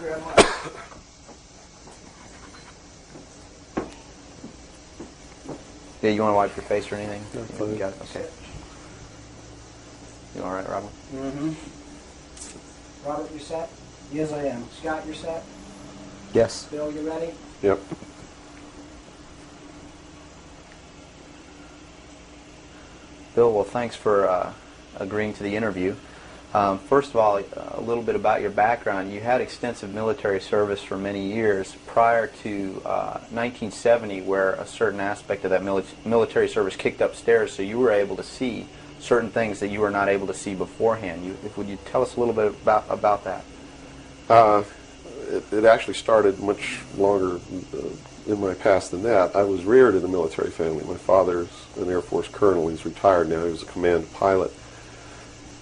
very much. Yeah, you want to wipe your face or anything? No, fine. You got it? Okay. You all right, Robin? Mm-hmm. Robert, you set? Yes, I am. Scott, you're set? Yes. Bill, you ready? Yep. Bill, well, thanks for agreeing to the interview. First of all, a little bit about your background. You had extensive military service for many years prior to 1970, where a certain aspect of that military service kicked upstairs, so you were able to see certain things that you were not able to see beforehand. Would you tell us a little bit about that? It actually started much longer in my past than that. I was reared in a military family. My father's an Air Force colonel. He's retired now. He was a command pilot.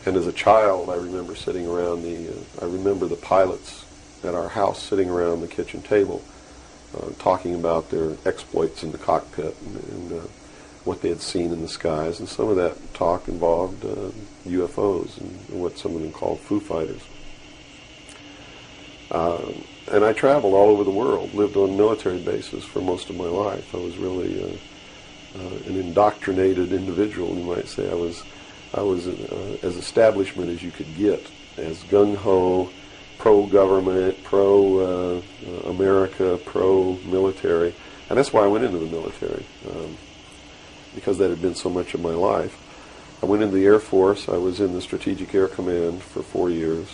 And as a child, I remember sitting around I remember the pilots at our house sitting around the kitchen table talking about their exploits in the cockpit and what they had seen in the skies. And some of that talk involved UFOs and what some of them called Foo Fighters. And I traveled all over the world, lived on military bases for most of my life. I was really an indoctrinated individual, you might say. I was as establishment as you could get, as gung-ho, pro-government, pro-America, pro-military. And that's why I went into the military, because that had been so much of my life. I went into the Air Force. I was in the Strategic Air Command for 4 years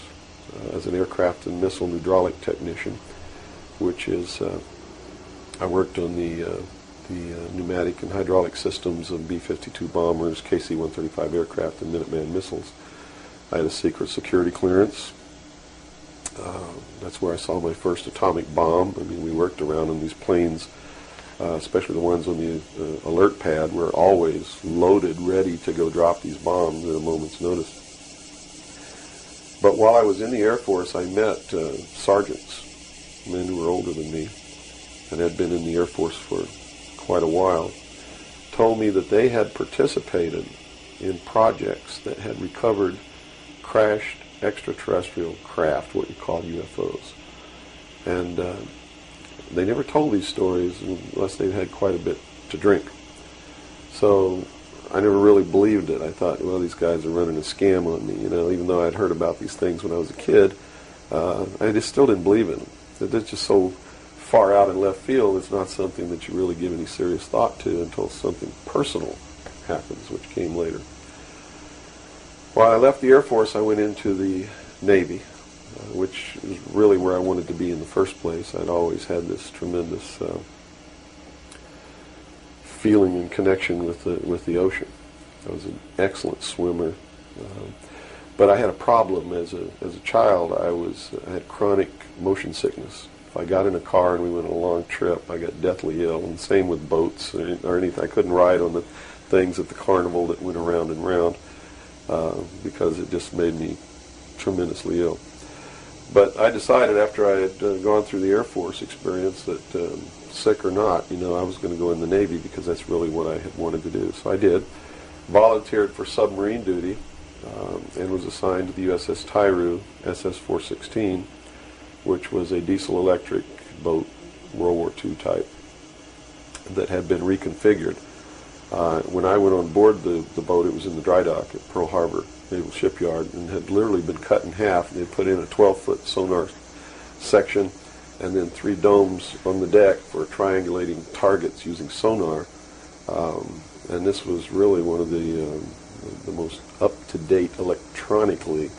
as an aircraft and missile hydraulic technician, which is, I worked on the pneumatic and hydraulic systems of B-52 bombers, KC-135 aircraft, and Minuteman missiles. I had a secret security clearance. That's where I saw my first atomic bomb. I mean, we worked around on these planes, especially the ones on the alert pad, were always loaded, ready to go drop these bombs at a moment's notice. But while I was in the Air Force, I met sergeants, men who were older than me, and had been in the Air Force for quite a while, told me that they had participated in projects that had recovered crashed extraterrestrial craft, what you call UFOs. And they never told these stories unless they'd had quite a bit to drink. So I never really believed it. I thought, well, these guys are running a scam on me, you know, even though I'd heard about these things when I was a kid. I just still didn't believe in them. They're just so far out in left field. It's not something that you really give any serious thought to until something personal happens, which came later. While I left the Air Force, I went into the Navy, which is really where I wanted to be in the first place. I'd always had this tremendous feeling and connection with the ocean. I was an excellent swimmer, but I had a problem as a child. I had chronic motion sickness. If I got in a car and we went on a long trip, I got deathly ill, and same with boats or anything. I couldn't ride on the things at the carnival that went around and round because it just made me tremendously ill. But I decided after I had gone through the Air Force experience that sick or not, you know, I was going to go in the Navy because that's really what I had wanted to do. So I did. Volunteered for submarine duty and was assigned to the USS Tyru, SS-416, which was a diesel-electric boat, World War II type, that had been reconfigured. When I went on board the boat, it was in the dry dock at Pearl Harbor Naval Shipyard and had literally been cut in half. They put in a 12-foot sonar section and then 3 domes on the deck for triangulating targets using sonar. And this was really one of the most up-to-date electronically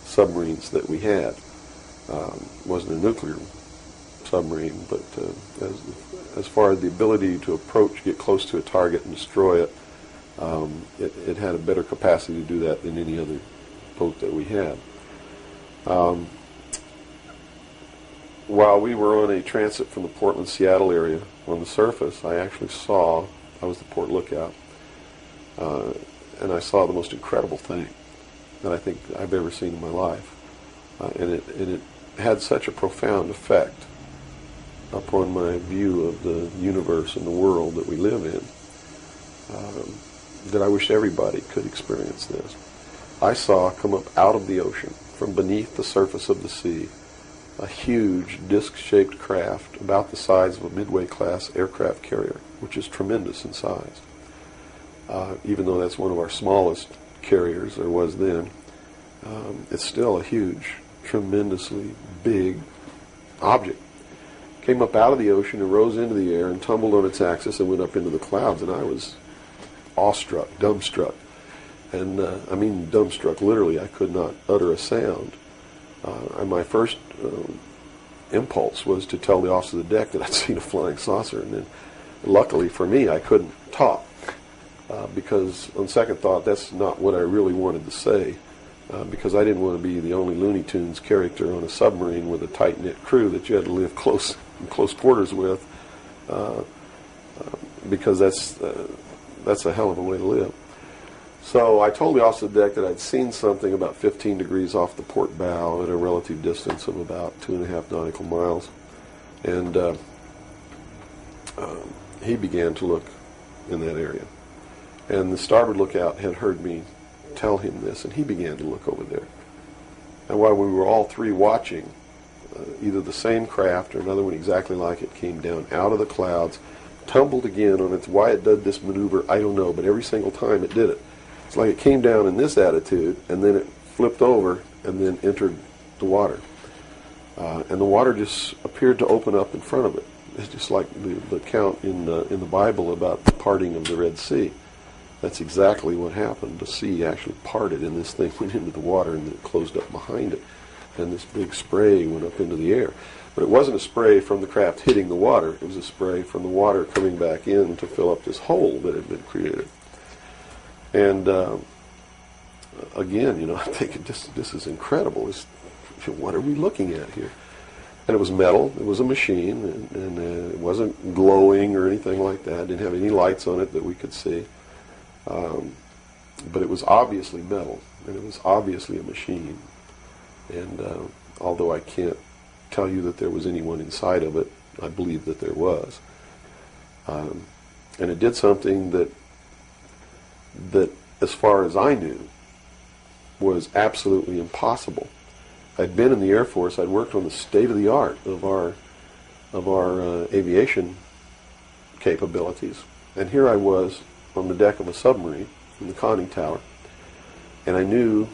submarines that we had. Wasn't a nuclear submarine, but as far as the ability to approach, get close to a target and destroy it, it had a better capacity to do that than any other boat that we had. While we were on a transit from the Portland-Seattle area on the surface, I actually saw, I was the port lookout, and I saw the most incredible thing that I think I've ever seen in my life. And it had such a profound effect upon my view of the universe and the world that we live in that I wish everybody could experience this. I saw come up out of the ocean, from beneath the surface of the sea, a huge disc-shaped craft about the size of a Midway-class aircraft carrier, which is tremendous in size. Even though that's one of our smallest carriers, or was then, it's still a huge, tremendously big object. Came up out of the ocean and rose into the air and tumbled on its axis and went up into the clouds, and I was awestruck, dumbstruck. And I mean dumbstruck, literally. I could not utter a sound. And my first impulse was to tell the officer of the deck that I'd seen a flying saucer, and then luckily for me I couldn't talk, because on second thought that's not what I really wanted to say, because I didn't want to be the only Looney Tunes character on a submarine with a tight-knit crew that you had to live in close quarters with, because that's a hell of a way to live. So I told the officer of the deck that I'd seen something about 15 degrees off the port bow at a relative distance of about 2.5 nautical miles. And he began to look in that area. And the starboard lookout had heard me tell him this, and he began to look over there. And while we were all three watching, either the same craft or another one exactly like it came down out of the clouds, tumbled again on its, why it did this maneuver, I don't know, but every single time it did it. It's like it came down in this attitude, and then it flipped over, and then entered the water. And the water just appeared to open up in front of it. It's just like the account in the Bible about the parting of the Red Sea. That's exactly what happened. The sea actually parted, and this thing went into the water, and then it closed up behind it. And this big spray went up into the air. But it wasn't a spray from the craft hitting the water. It was a spray from the water coming back in to fill up this hole that had been created. And again, I'm thinking, this is incredible. What are we looking at here? And it was metal. It was a machine, and it wasn't glowing or anything like that. It didn't have any lights on it that we could see. But it was obviously metal, and it was obviously a machine. And although I can't tell you that there was anyone inside of it, I believe that there was. And it did something that, as far as I knew, was absolutely impossible. I'd been in the Air Force. I'd worked on the state-of-the-art of our aviation capabilities. And here I was on the deck of a submarine in the conning tower, and I knew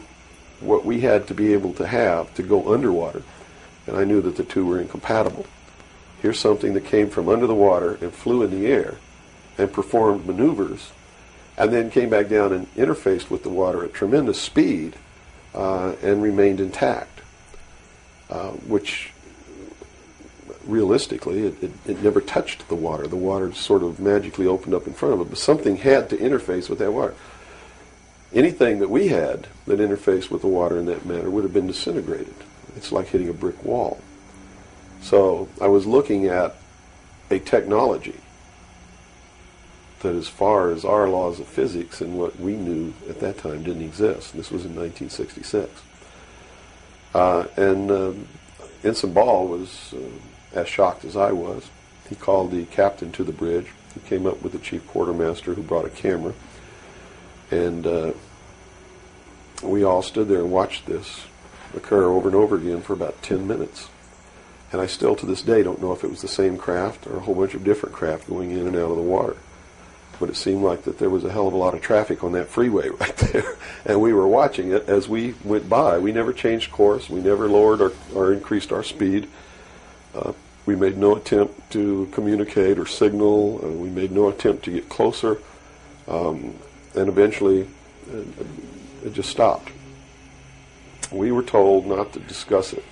what we had to be able to have to go underwater, and I knew that the two were incompatible. Here's something that came from under the water and flew in the air and performed maneuvers, and then came back down and interfaced with the water at tremendous speed and remained intact, which realistically it never touched the water. The water sort of magically opened up in front of it, but something had to interface with that water. Anything that we had that interfaced with the water in that manner would have been disintegrated. It's like hitting a brick wall. So I was looking at a technology that, as far as our laws of physics and what we knew at that time, didn't exist. This was in 1966. Ensign Ball was as shocked as I was. He called the captain to the bridge. He came up with the chief quartermaster, who brought a camera. And we all stood there and watched this occur over and over again for about 10 minutes. And I still, to this day, don't know if it was the same craft or a whole bunch of different craft going in and out of the water. But it seemed like that there was a hell of a lot of traffic on that freeway right there. And we were watching it as we went by. We never changed course. We never lowered or increased our speed. We made no attempt to communicate or signal. We made no attempt to get closer. And eventually, it just stopped. We were told not to discuss it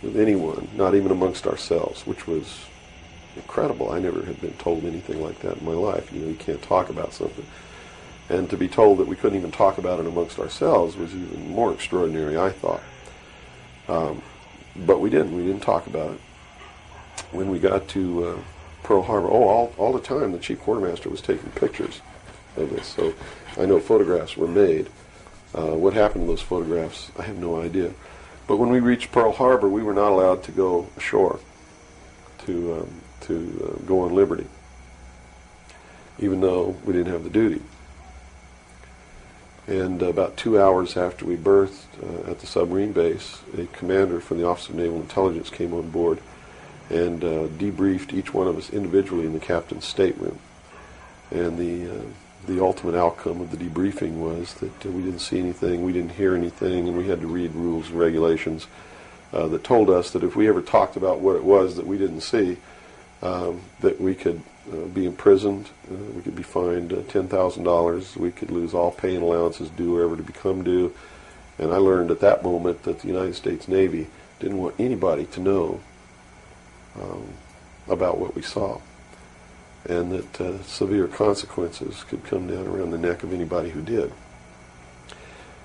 with anyone, not even amongst ourselves, which was incredible. I never had been told anything like that in my life. You can't talk about something. And to be told that we couldn't even talk about it amongst ourselves was even more extraordinary, I thought. But we didn't. We didn't talk about it. When we got to Pearl Harbor, all the time the chief quartermaster was taking pictures of this. So I know photographs were made. What happened to those photographs, I have no idea. But when we reached Pearl Harbor, we were not allowed to go ashore to go on liberty, even though we didn't have the duty. And about 2 hours after we berthed at the submarine base, a commander from the Office of Naval Intelligence came on board and debriefed each one of us individually in the captain's stateroom. And the ultimate outcome of the debriefing was that we didn't see anything, we didn't hear anything, and we had to read rules and regulations that told us that if we ever talked about what it was that we didn't see, that we could be imprisoned, we could be fined $10,000, we could lose all pay and allowances due or ever to become due. And I learned at that moment that the United States Navy didn't want anybody to know about what we saw, and that severe consequences could come down around the neck of anybody who did.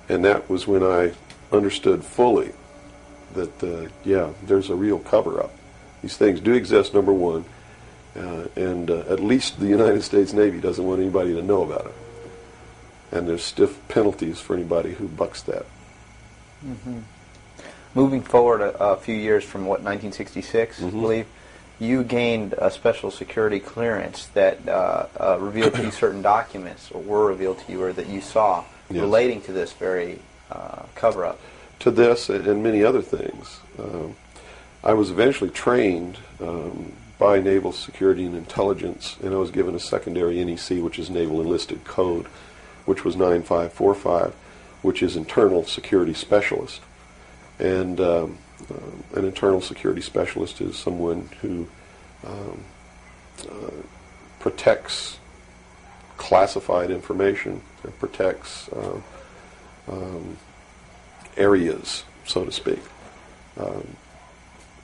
And that was when I understood fully that, yeah, there's a real cover-up. These things do exist, number one, and at least the United States Navy doesn't want anybody to know about it. And there's stiff penalties for anybody who bucks that. Mm-hmm. Moving forward a few years from, 1966, I believe, you gained a special security clearance that revealed to you certain documents, or were revealed to you, or that you saw, relating to this very cover-up. To this and many other things. I was eventually trained by Naval Security and Intelligence, and I was given a secondary NEC, which is Naval Enlisted Code, which was 9545, which is Internal Security Specialist. And an Internal Security Specialist is someone who protects classified information, and protects areas, so to speak.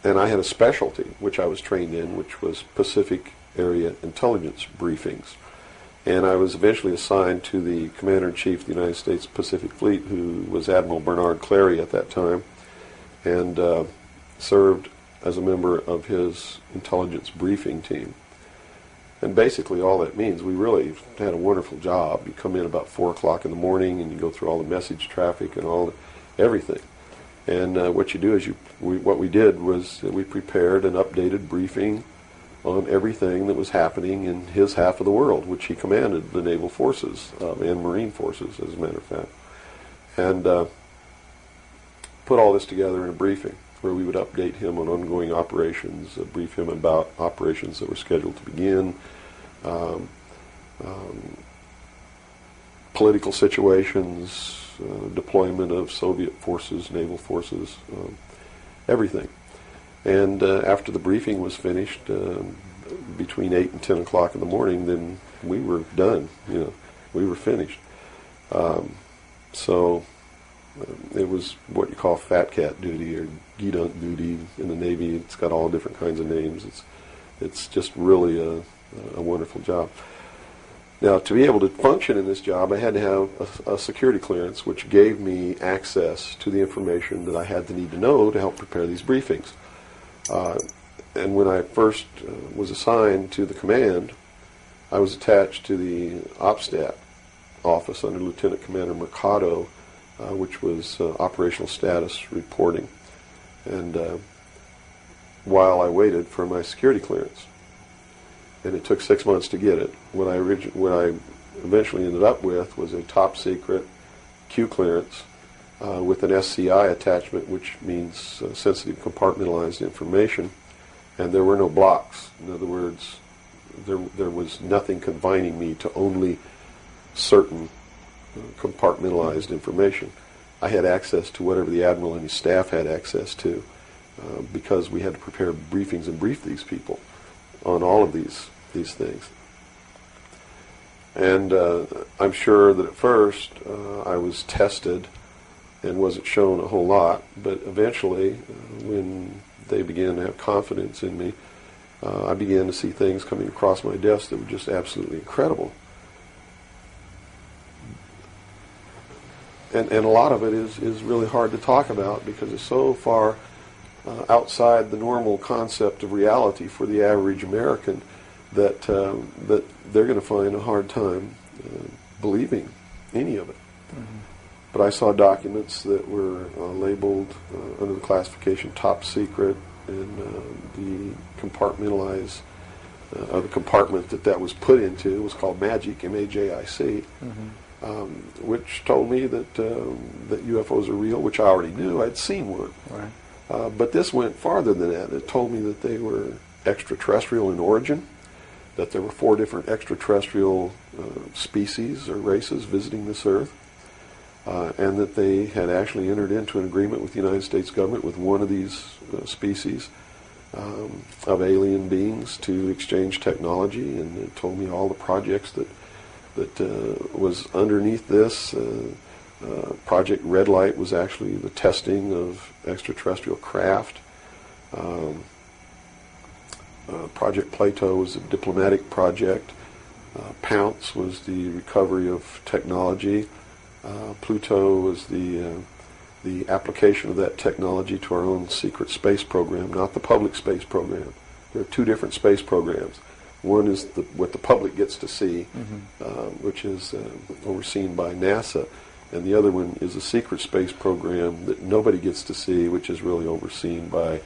And I had a specialty, which I was trained in, which was Pacific Area Intelligence Briefings. And I was eventually assigned to the Commander-in-Chief of the United States Pacific Fleet, who was Admiral Bernard Clary at that time, and served as a member of his intelligence briefing team. And basically all that means, we really had a wonderful job. You come in about 4 o'clock in the morning and you go through all the message traffic and everything. And what you do is what we did was that we prepared an updated briefing on everything that was happening in his half of the world, which he commanded the naval forces and marine forces, as a matter of fact. And put all this together in a briefing where we would update him on ongoing operations, brief him about operations that were scheduled to begin, political situations, deployment of Soviet forces, naval forces, everything. And after the briefing was finished, between 8 and 10 o'clock in the morning, then we were done. We were finished. So it was what you call fat cat duty or gedunk duty in the Navy. It's got all different kinds of names. It's just really a wonderful job. Now, to be able to function in this job, I had to have a security clearance, which gave me access to the information that I had to need to know to help prepare these briefings. And when I first was assigned to the command, I was attached to the OPSTAT office under Lieutenant Commander Mercado, which was operational status reporting. And while I waited for my security clearance, and it took 6 months to get it. What I eventually ended up with was a top secret Q clearance with an SCI attachment, which means sensitive compartmentalized information, and there were no blocks. In other words, there was nothing confining me to only certain compartmentalized information. I had access to whatever the Admiral and his staff had access to, because we had to prepare briefings and brief these people on all of these things. And I'm sure that at first I was tested and wasn't shown a whole lot, but eventually when they began to have confidence in me, I began to see things coming across my desk that were just absolutely incredible. And a lot of it is really hard to talk about because it's so far outside the normal concept of reality for the average American that they're going to find a hard time believing any of it. Mm-hmm. But I saw documents that were labeled under the classification top secret, and the compartment that was put into was called MAGIC, M-A-J-I-C. Mm-hmm. which told me that that UFOs are real, which I already knew. I'd seen one. Right. But this went farther than that. It told me that they were extraterrestrial in origin, that there were 4 different extraterrestrial species or races visiting this Earth, and that they had actually entered into an agreement with the United States government with one of these species of alien beings to exchange technology, and it told me all the projects that was underneath this. Project Red Light was actually the testing of extraterrestrial craft. Project Plato was a diplomatic project. Pounce was the recovery of technology. Pluto was the application of that technology to our own secret space program, not the public space program. There are 2 different space programs. One is what the public gets to see, which is overseen by NASA, and the other one is a secret space program that nobody gets to see, which is really overseen by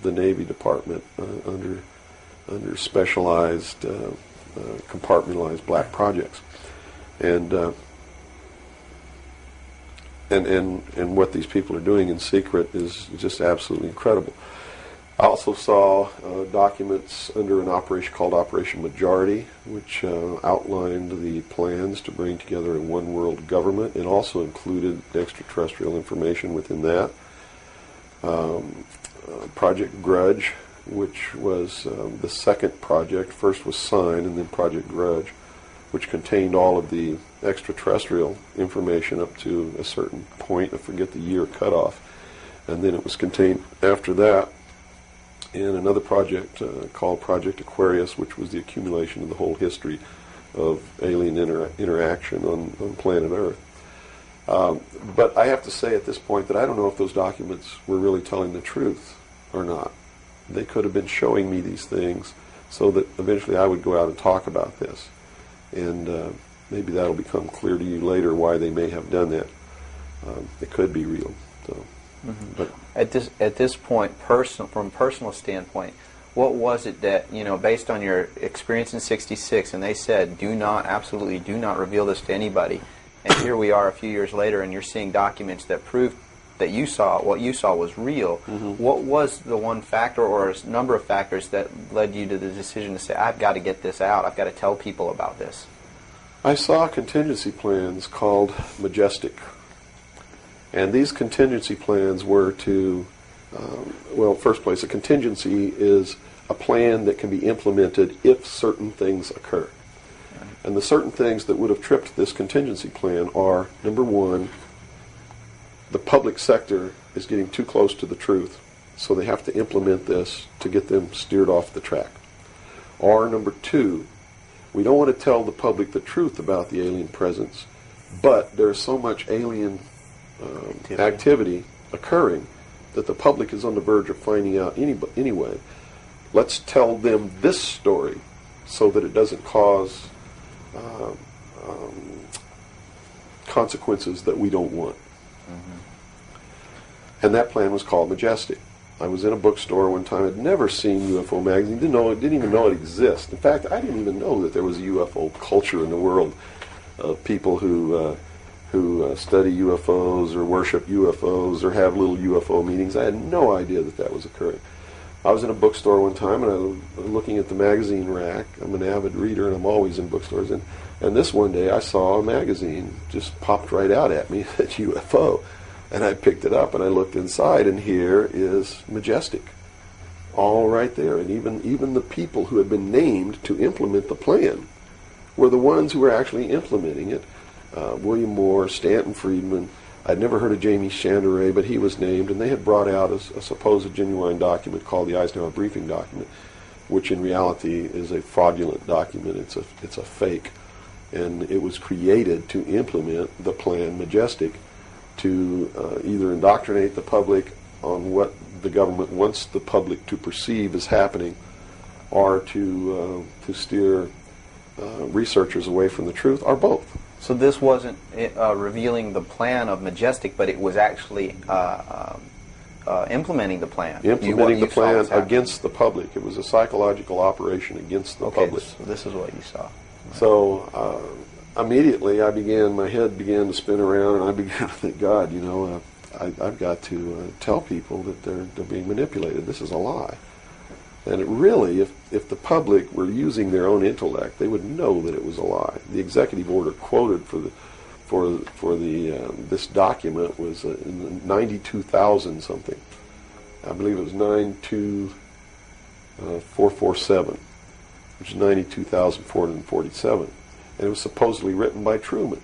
the Navy Department under specialized, compartmentalized black projects, and what these people are doing in secret is just absolutely incredible. I also saw documents under an operation called Operation Majority, which outlined the plans to bring together a one-world government. It also included extraterrestrial information within that. Project Grudge, which was the second project. First was Sign, and then Project Grudge, which contained all of the extraterrestrial information up to a certain point. I forget the year cutoff. And then it was contained after that in another project called Project Aquarius, which was the accumulation of the whole history of alien interaction on planet Earth. But I have to say at this point that I don't know if those documents were really telling the truth or not. They could have been showing me these things so that eventually I would go out and talk about this. And maybe that'll become clear to you later why they may have done that. It could be real. So. But at this point, from a personal standpoint, what was it that, based on your experience in '66, and they said, absolutely do not reveal this to anybody, and here we are a few years later, and you're seeing documents that prove that what you saw was real. What was the one factor or a number of factors that led you to the decision to say, I've got to get this out, I've got to tell people about this? I saw contingency plans called Majestic. And these contingency plans were to, first place, a contingency is a plan that can be implemented if certain things occur. And the certain things that would have tripped this contingency plan are, number one, the public sector is getting too close to the truth, so they have to implement this to get them steered off the track. Or number two, we don't want to tell the public the truth about the alien presence, but there's so much alien activity occurring that the public is on the verge of finding out anyway. Let's tell them this story so that it doesn't cause consequences that we don't want. And that plan was called Majestic. I was in a bookstore one time. I'd never seen UFO magazine. Didn't even know it existed. In fact, I didn't even know that there was a UFO culture in the world of people who study UFOs or worship UFOs or have little UFO meetings. I had no idea that was occurring. I was in a bookstore one time and I was looking at the magazine rack. I'm an avid reader and I'm always in bookstores. And this one day I saw a magazine just popped right out at me, that UFO. And I picked it up and I looked inside, and here is Majestic, all right there. And even the people who had been named to implement the plan were the ones who were actually implementing it. William Moore, Stanton Friedman. I'd never heard of Jamie Chandoray, but he was named, and they had brought out a supposed genuine document called the Eisenhower Briefing Document, which in reality is a fraudulent document. It's a fake, and it was created to implement the plan Majestic, to either indoctrinate the public on what the government wants the public to perceive as happening, or to steer researchers away from the truth, or both. So this wasn't revealing the plan of Majestic, but it was actually implementing the plan. Implementing the plan against the public. It was a psychological operation against the public. So this is what you saw. So immediately my head began to spin around, and I began to think, God, I've got to tell people that they're being manipulated. This is a lie. And it really, if the public were using their own intellect, they would know that it was a lie. The executive order quoted for this document was in 92,000 something. I believe it was 92447, which is 92,447, and it was supposedly written by Truman.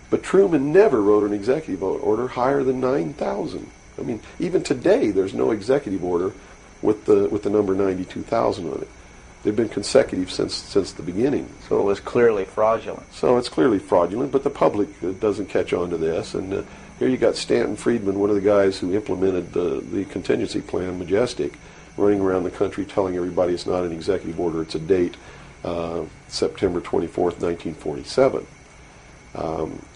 But Truman never wrote an executive order higher than 9,000. I mean, even today, there's no executive order with the number 92,000 on it. They've been consecutive since the beginning. So it was clearly fraudulent. So it's clearly fraudulent, but the public doesn't catch on to this. And here you got Stanton Friedman, one of the guys who implemented the contingency plan, Majestic, running around the country telling everybody it's not an executive order, it's a date, September 24th, 1947,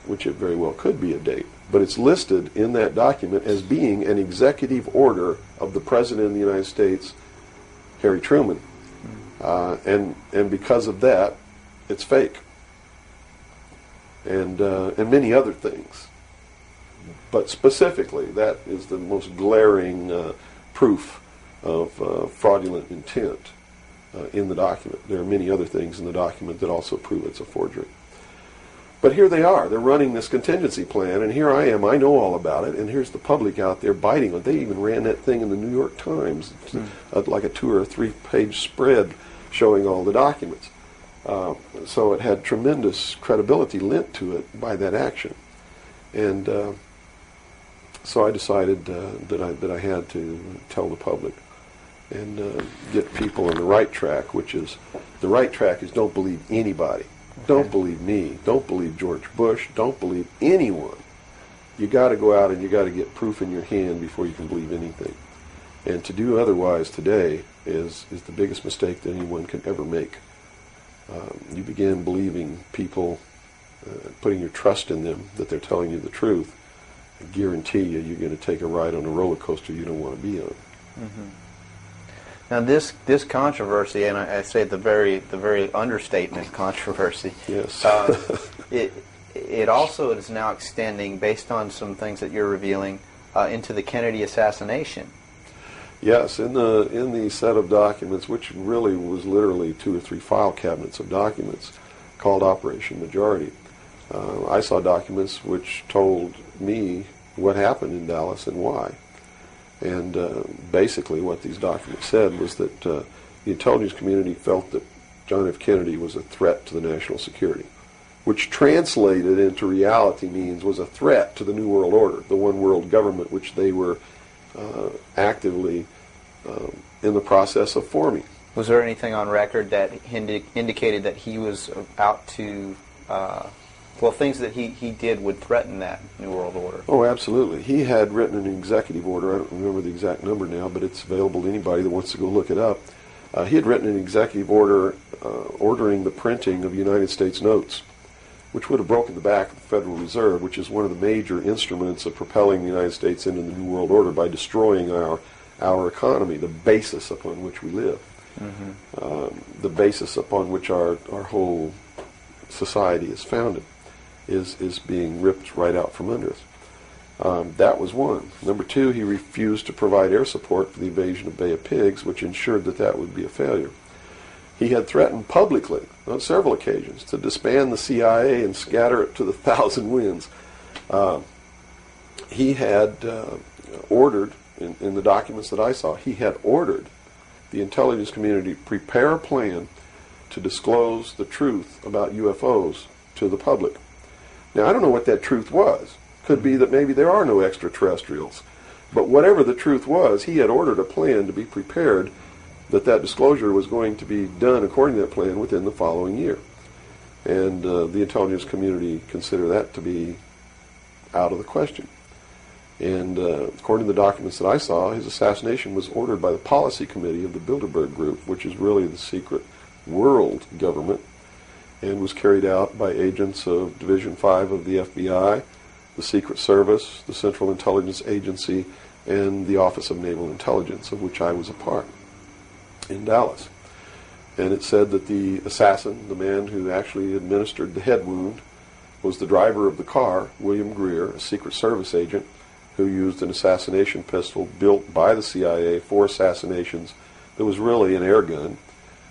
which it very well could be a date. But it's listed in that document as being an executive order of the President of the United States, Harry Truman. And because of that, it's fake. And many other things. But specifically, that is the most glaring proof of fraudulent intent in the document. There are many other things in the document that also prove it's a forgery. But here they are. They're running this contingency plan, and here I am. I know all about it, and here's the public out there biting on it. They even ran that thing in the New York Times, like a 2 or 3 page spread showing all the documents. So it had tremendous credibility lent to it by that action. And so I decided that I had to tell the public and get people on the right track, which is, the right track is don't believe anybody. Okay. Don't believe me. Don't believe George Bush. Don't believe anyone. You got to go out and you got to get proof in your hand before you can believe anything. And to do otherwise today is the biggest mistake that anyone can ever make. You begin believing people, putting your trust in them, that they're telling you the truth. I guarantee you're going to take a ride on a roller coaster you don't want to be on. Mm-hmm. Now this controversy, and I say the very understatement controversy. Yes. It also is now extending, based on some things that you're revealing, into the Kennedy assassination. Yes, in the set of documents, which really was literally 2 or 3 file cabinets of documents, called Operation Majority, I saw documents which told me what happened in Dallas and why. And basically what these documents said was that the intelligence community felt that John F. Kennedy was a threat to the national security, which translated into reality means was a threat to the New World Order, the one world government which they were actively in the process of forming. Was there anything on record that indicated that he was out to, things that he did would threaten that New World Order? Oh, absolutely. He had written an executive order. I don't remember the exact number now, but it's available to anybody that wants to go look it up. He had written an executive order ordering the printing of United States notes, which would have broken the back of the Federal Reserve, which is one of the major instruments of propelling the United States into the New World Order by destroying our economy, the basis upon which we live, the basis upon which our whole society is founded, is being ripped right out from under us. That was one. Number 2, he refused to provide air support for the invasion of Bay of Pigs, which ensured that would be a failure. He had threatened publicly on several occasions to disband the CIA and scatter it to the 1,000 winds. He had ordered, in the documents that I saw, he had ordered the intelligence community to prepare a plan to disclose the truth about UFOs to the public. Now, I don't know what that truth was. Could be that maybe there are no extraterrestrials. But whatever the truth was, he had ordered a plan to be prepared that disclosure was going to be done according to that plan within the following year. And the intelligence community considered that to be out of the question. And according to the documents that I saw, his assassination was ordered by the policy committee of the Bilderberg Group, which is really the secret world government, and was carried out by agents of Division 5 of the FBI, the Secret Service, the Central Intelligence Agency, and the Office of Naval Intelligence, of which I was a part in Dallas. and it said that the assassin, the man who actually administered the head wound, was the driver of the car, William Greer, a Secret Service agent who used an assassination pistol built by the CIA for assassinations that was really an air gun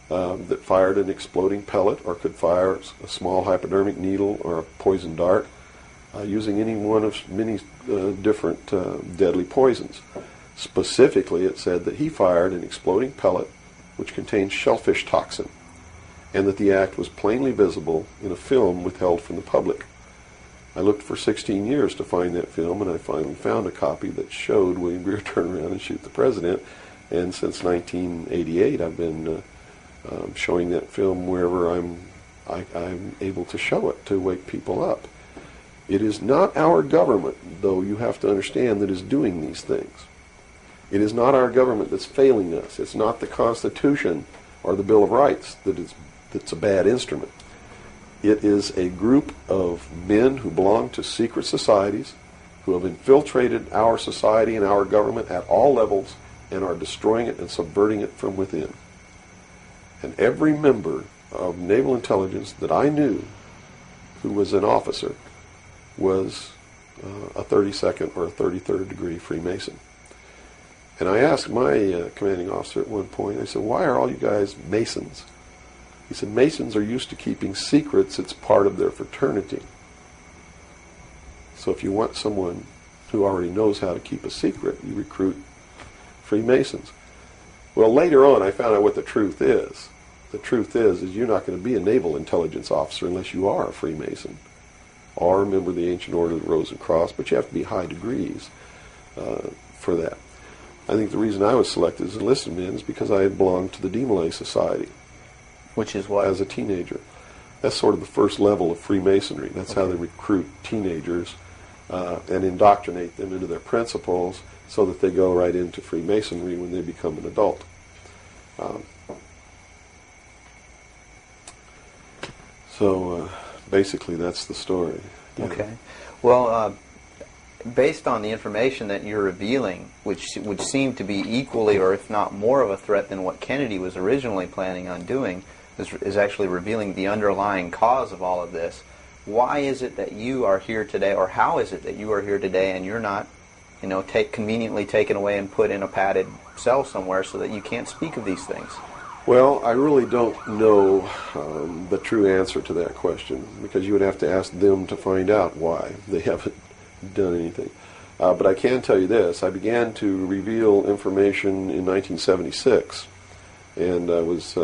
that fired an exploding pellet or could fire a small hypodermic needle or a poison dart using any one of many different deadly poisons. Specifically, it said that he fired an exploding pellet which contained shellfish toxin, and that the act was plainly visible in a film withheld from the public. I looked for 16 years to find that film, and I finally found a copy that showed William Greer turn around and shoot the president. And since 1988, I've been showing that film wherever I'm able to show it to wake people up. It is not our government, though you have to understand, that is doing these things. It is not our government that's failing us. It's not the Constitution or the Bill of Rights that's a bad instrument. It is a group of men who belong to secret societies who have infiltrated our society and our government at all levels and are destroying it and subverting it from within. And every member of naval intelligence that I knew who was an officer was a 32nd or a 33rd degree Freemason. And I asked my commanding officer at one point, I said, why are all you guys Masons? He said, Masons are used to keeping secrets. It's part of their fraternity. So if you want someone who already knows how to keep a secret, you recruit Freemasons. Well, later on, I found out what the truth is. The truth is you're not going to be a naval intelligence officer unless you are a Freemason or a member of the Ancient Order of the Rose and Cross, but you have to be high degrees for that. I think the reason I was selected as enlisted man is because I had belonged to the Demolay Society. Which is what? As a teenager. That's sort of the first level of Freemasonry. That's how they recruit teenagers and indoctrinate them into their principles so that they go right into Freemasonry when they become an adult. So basically that's the story. Yeah. Okay. Well, based on the information that you're revealing, which would seem to be equally or if not more of a threat than what Kennedy was originally planning on doing, is actually revealing the underlying cause of all of this. Why is it that you are here today, or how is it that you are here today and you're not, conveniently taken away and put in a padded cell somewhere so that you can't speak of these things? Well, I really don't know the true answer to that question, because you would have to ask them to find out why they haven't done anything. But I can tell you this. I began to reveal information in 1976, and I was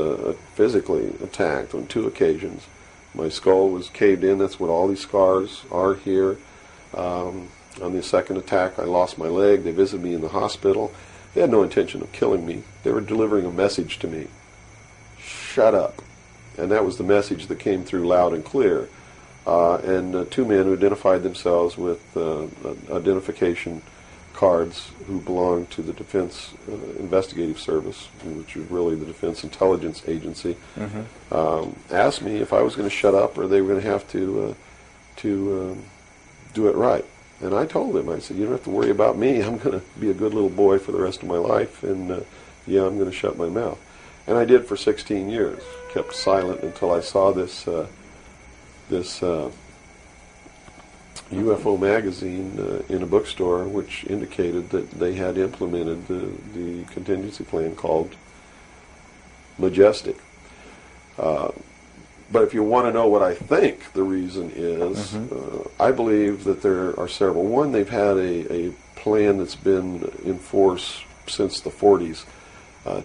physically attacked on 2 occasions. My skull was caved in. That's what all these scars are here. On the second attack, I lost my leg. They visited me in the hospital. They had no intention of killing me. They were delivering a message to me. Shut up. And that was the message that came through loud and clear. And 2 men who identified themselves with identification cards who belonged to the Defense Investigative Service, which is really the Defense Intelligence Agency, asked me if I was going to shut up or they were going to have to do it right. And I told them, I said, you don't have to worry about me. I'm going to be a good little boy for the rest of my life, and yeah, I'm going to shut my mouth. And I did for 16 years. Kept silent until I saw this UFO magazine in a bookstore, which indicated that they had implemented the contingency plan called Majestic. But if you want to know what I think the reason is, I believe that there are several. One, they've had a plan that's been in force since the 40s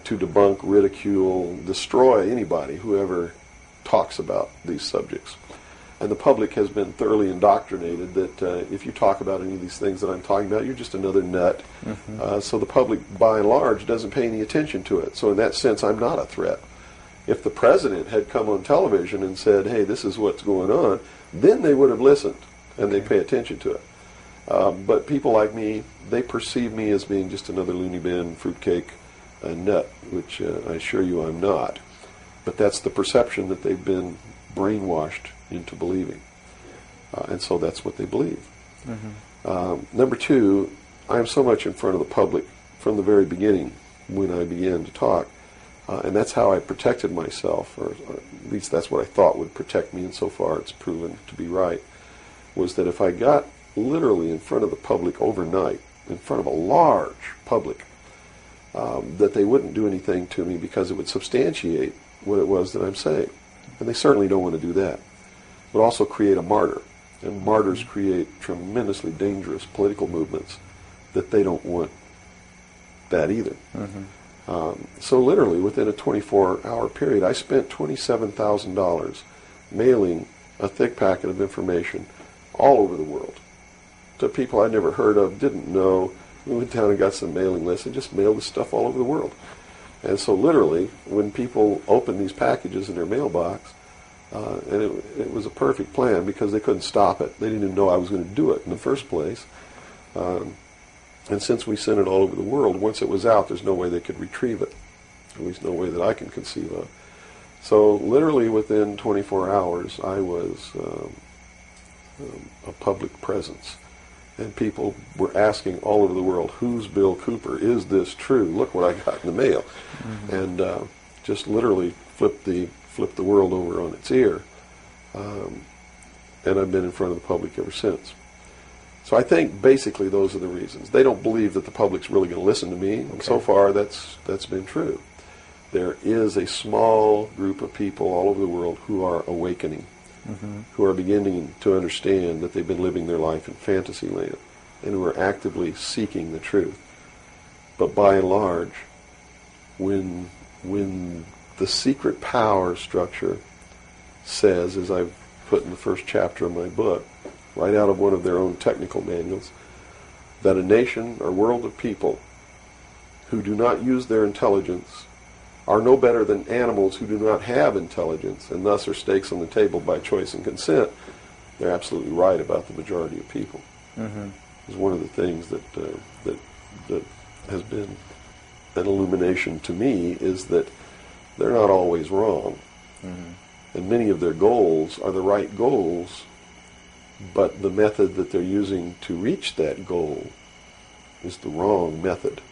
to debunk, ridicule, destroy anybody who ever talks about these subjects. And the public has been thoroughly indoctrinated that if you talk about any of these things that I'm talking about, you're just another nut. So the public, by and large, doesn't pay any attention to it. So in that sense, I'm not a threat. If the president had come on television and said, hey, this is what's going on, then they would have listened and they pay attention to it. But people like me, they perceive me as being just another loony bin, fruitcake, nut, which I assure you I'm not. But that's the perception that they've been brainwashed into believing. And so that's what they believe. Number 2, I'm so much in front of the public from the very beginning when I began to talk And that's how I protected myself, or at least that's what I thought would protect me, and so far it's proven to be right, was that if I got literally in front of the public overnight, in front of a large public, that they wouldn't do anything to me because it would substantiate what it was that I'm saying. And they certainly don't want to do that. It would also create a martyr. And martyrs create tremendously dangerous political movements that they don't want that either. So literally, within a 24-hour period, I spent $27,000 mailing a thick packet of information all over the world to people I'd never heard of, didn't know. We went down and got some mailing lists and just mailed this stuff all over the world. And so literally, when people opened these packages in their mailbox, and it was a perfect plan because they couldn't stop it. They didn't even know I was going to do it in the first place. And since we sent it all over the world, once it was out, there's no way they could retrieve it. At least no way that I can conceive of. So literally within 24 hours, I was a public presence. And people were asking all over the world, who's Bill Cooper? Is this true? Look what I got in the mail. And just literally flipped the world over on its ear. And I've been in front of the public ever since. So I think basically those are the reasons. They don't believe that the public's really going to listen to me, and so far that's been true. There is a small group of people all over the world who are awakening, who are beginning to understand that they've been living their life in fantasy land, and who are actively seeking the truth. But by and large, when the secret power structure says, as I've put in the first chapter of my book, right out of one of their own technical manuals, that a nation or world of people who do not use their intelligence are no better than animals who do not have intelligence, and thus are stakes on the table by choice and consent. They're absolutely right about the majority of people. It's one of the things that has been an illumination to me, is that they're not always wrong. And many of their goals are the right goals, but the method that they're using to reach that goal is the wrong method.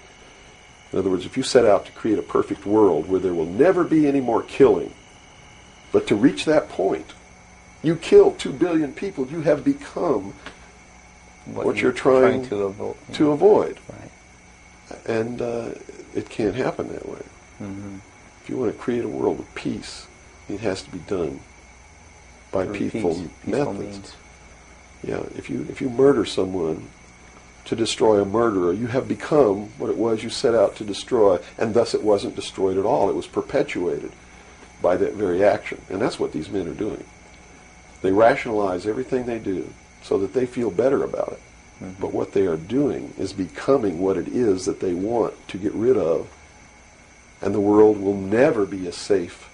In other words, if you set out to create a perfect world where there will never be any more killing, but to reach that point, you kill 2 billion people, you have become what you're trying to avoid. Right. And it can't happen that way. If you want to create a world of peace, it has to be done by peaceful methods. Means. Yeah, if you murder someone to destroy a murderer, you have become what it was you set out to destroy, and thus it wasn't destroyed at all. It was perpetuated by that very action. And that's what these men are doing. They rationalize everything they do so that they feel better about it. But what they are doing is becoming what it is that they want to get rid of, and the world will never be a safe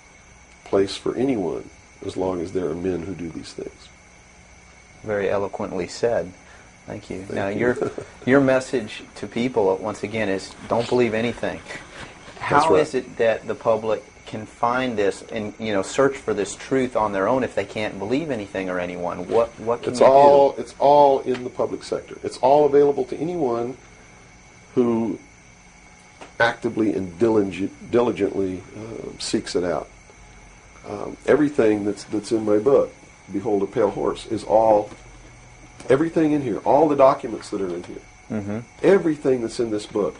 place for anyone as long as there are men who do these things. Very eloquently said. Thank you. Now, you. your message to people, once again, is don't believe anything. How right. is it that the public can find this and search for this truth on their own if they can't believe anything or anyone? What can you do? It's all in the public sector. It's all available to anyone who actively and diligently seeks it out. Everything that's in my book, Behold a Pale Horse, is everything in here, all the documents that are in here, everything that's in this book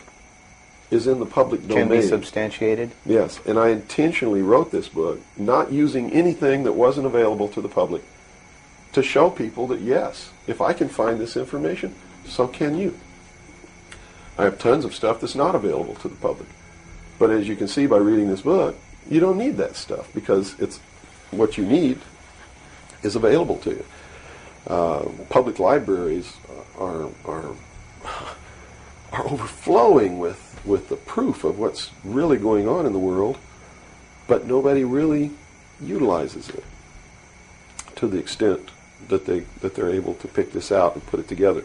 is in the public domain. Can be substantiated? Yes, and I intentionally wrote this book not using anything that wasn't available to the public to show people that, yes, if I can find this information, so can you. I have tons of stuff that's not available to the public. But as you can see by reading this book, you don't need that stuff because it's what you need is available to you. Public libraries are overflowing with the proof of what's really going on in the world, but nobody really utilizes it to the extent that they're able to pick this out and put it together.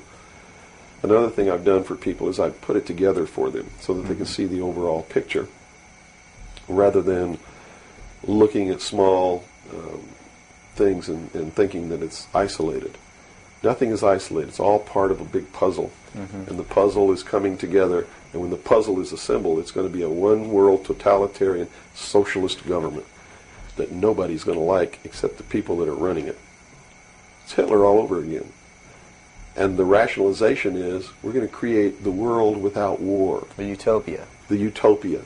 Another thing I've done for people is I've put it together for them so that they can see the overall picture rather than looking at small things and thinking that it's isolated. Nothing is isolated. It's all part of a big puzzle. And the puzzle is coming together. And when the puzzle is assembled, it's going to be a one-world totalitarian socialist government that nobody's going to like except the people that are running it. It's Hitler all over again. And the rationalization is we're going to create the world without war. The utopia. The utopia.